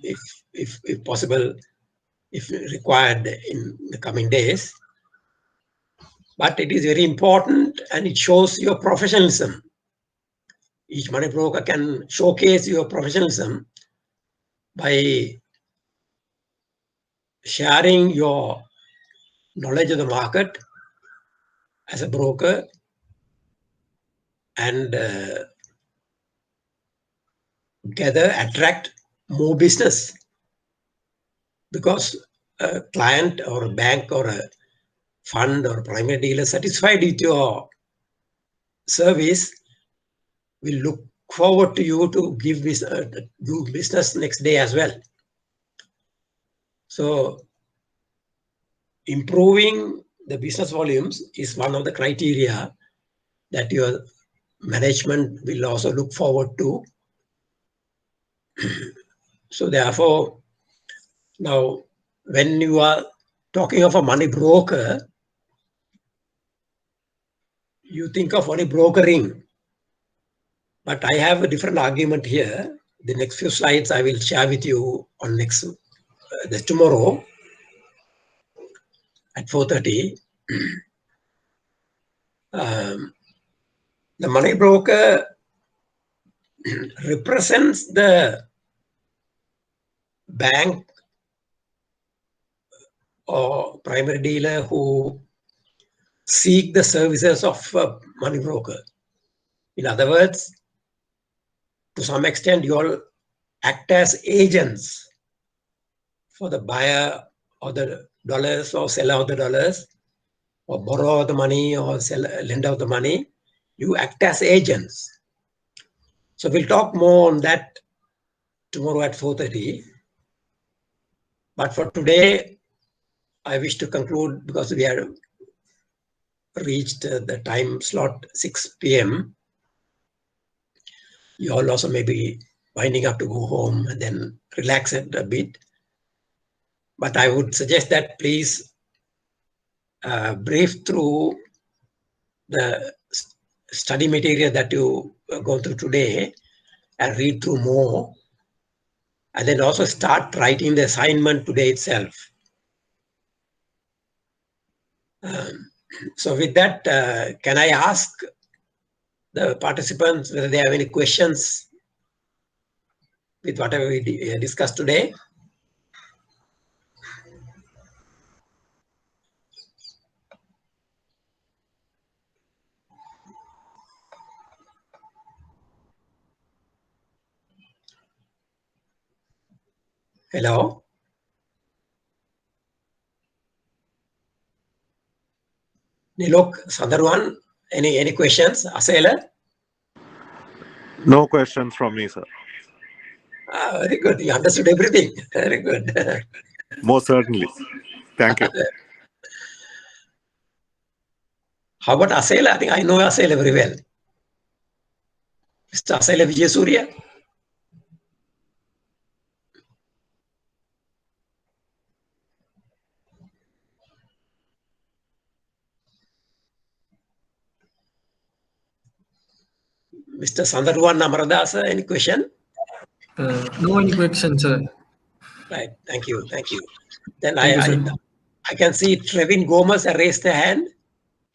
if possible, if required in the coming days. But it is very important and it shows your professionalism. Each money broker can showcase your professionalism by sharing your knowledge of the market as a broker and attract more business, because a client or a bank or a fund or a primary dealer satisfied with your service will look forward to you to do business next day as well. So improving the business volumes is one of the criteria that your management will also look forward to. So therefore, now when you are talking of a money broker, you think of only brokering. But I have a different argument here. The next few slides I will share with you on tomorrow at 4:30. The money broker represents the bank or primary dealer who seek the services of a money broker. In other words, to some extent, you all act as agents for the buyer of the dollars or seller of the dollars, or borrower of the money or lender of the money. You act as agents. So we'll talk more on that tomorrow at 4:30. But for today, I wish to conclude because we have reached the time slot 6 p.m. You all also may be winding up to go home and then relax it a bit. But I would suggest that please brief through the study material that you go through today and read through more. And then also start writing the assignment today itself. So with that, can I ask the participants whether they have any questions with whatever we discussed today? Hello? Nilok, Sandarwan, any questions? Asela? No questions from me, sir. Very good. You understood everything. Very good. Most certainly. Thank you. How about Asela? I think I know Asela very well. Mr. Asela Vijayasuriya? Mr. Sandarwan Amaradasa, any question? No any question, sir. Right. Thank you. Thank you. Then I can see Trevin Gomez raised the hand.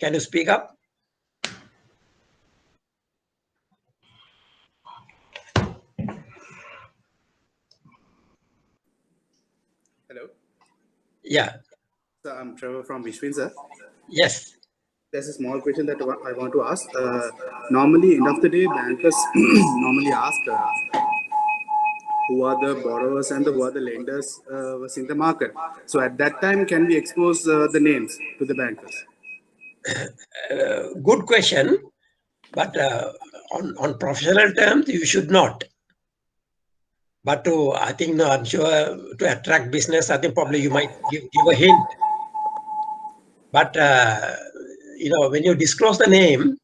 Can you speak up? Hello. Yeah. So I'm Trevor from Vishwin, sir. Yes. There's a small question that I want to ask. Normally, end of the day, bankers normally ask who are the borrowers and who are the lenders was in the market. So at that time, can we expose the names to the bankers? Good question. But on professional terms, you should not. But I think, no, I'm sure to attract business, I think probably you might give a hint. But, when you disclose the name,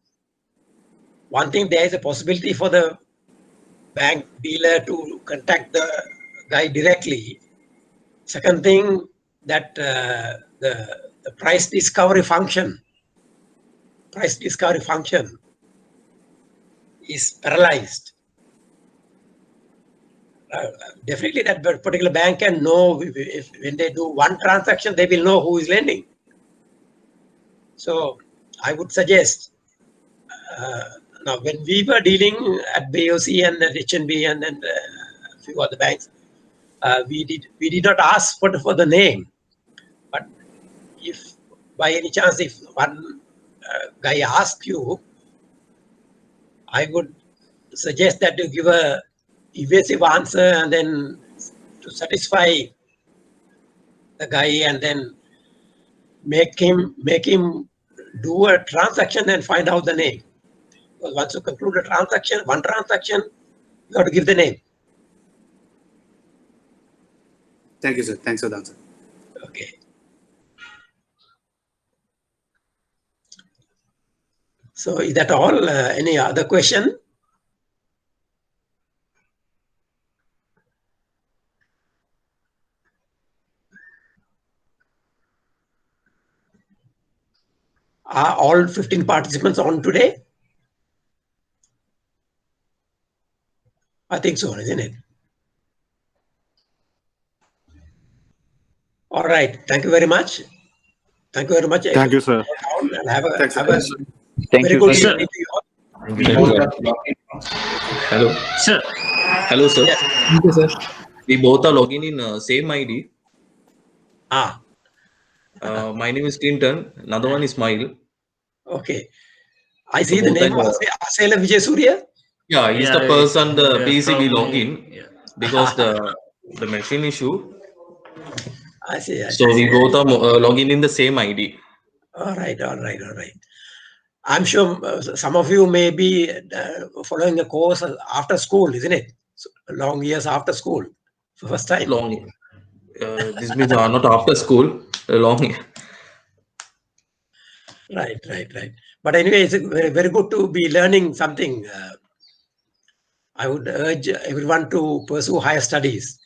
one thing, there is a possibility for the bank dealer to contact the guy directly. Second thing, that the price discovery function is paralyzed. Definitely that particular bank can know if when they do one transaction, they will know who is lending. So I would suggest, now when we were dealing at BOC and at HNB and then a few other banks, we did not ask for the name. But if by any chance, if one guy asks you, I would suggest that you give a evasive answer and then to satisfy the guy and then make him do a transaction and find out the name. Because once you conclude a transaction, one transaction, you have to give the name. Thank you, sir. Thanks for the answer. Okay. So is that all? Any other question? Are all 15 participants on today? I think so, isn't it? All right. Thank you very much. Thank you very much. Thank you, sir. And have a Thank very you, good sir. evening to you all. Hello. Sir. Hello, sir. Yes. Thank you, sir. We both are logging in same ID. My name is Clinton. Another one is Smile. Okay. I see So the both name are- of Asela Vijayasuriya. Yeah, he's the person the PCB login Yeah. because the machine issue. I see. So we both are logging in the same ID. All right. I'm sure some of you may be following the course after school, isn't it? So long years after school, for first time. Long. This means not after school, long. Right. But anyway, it's very, very good to be learning something. I would urge everyone to pursue higher studies.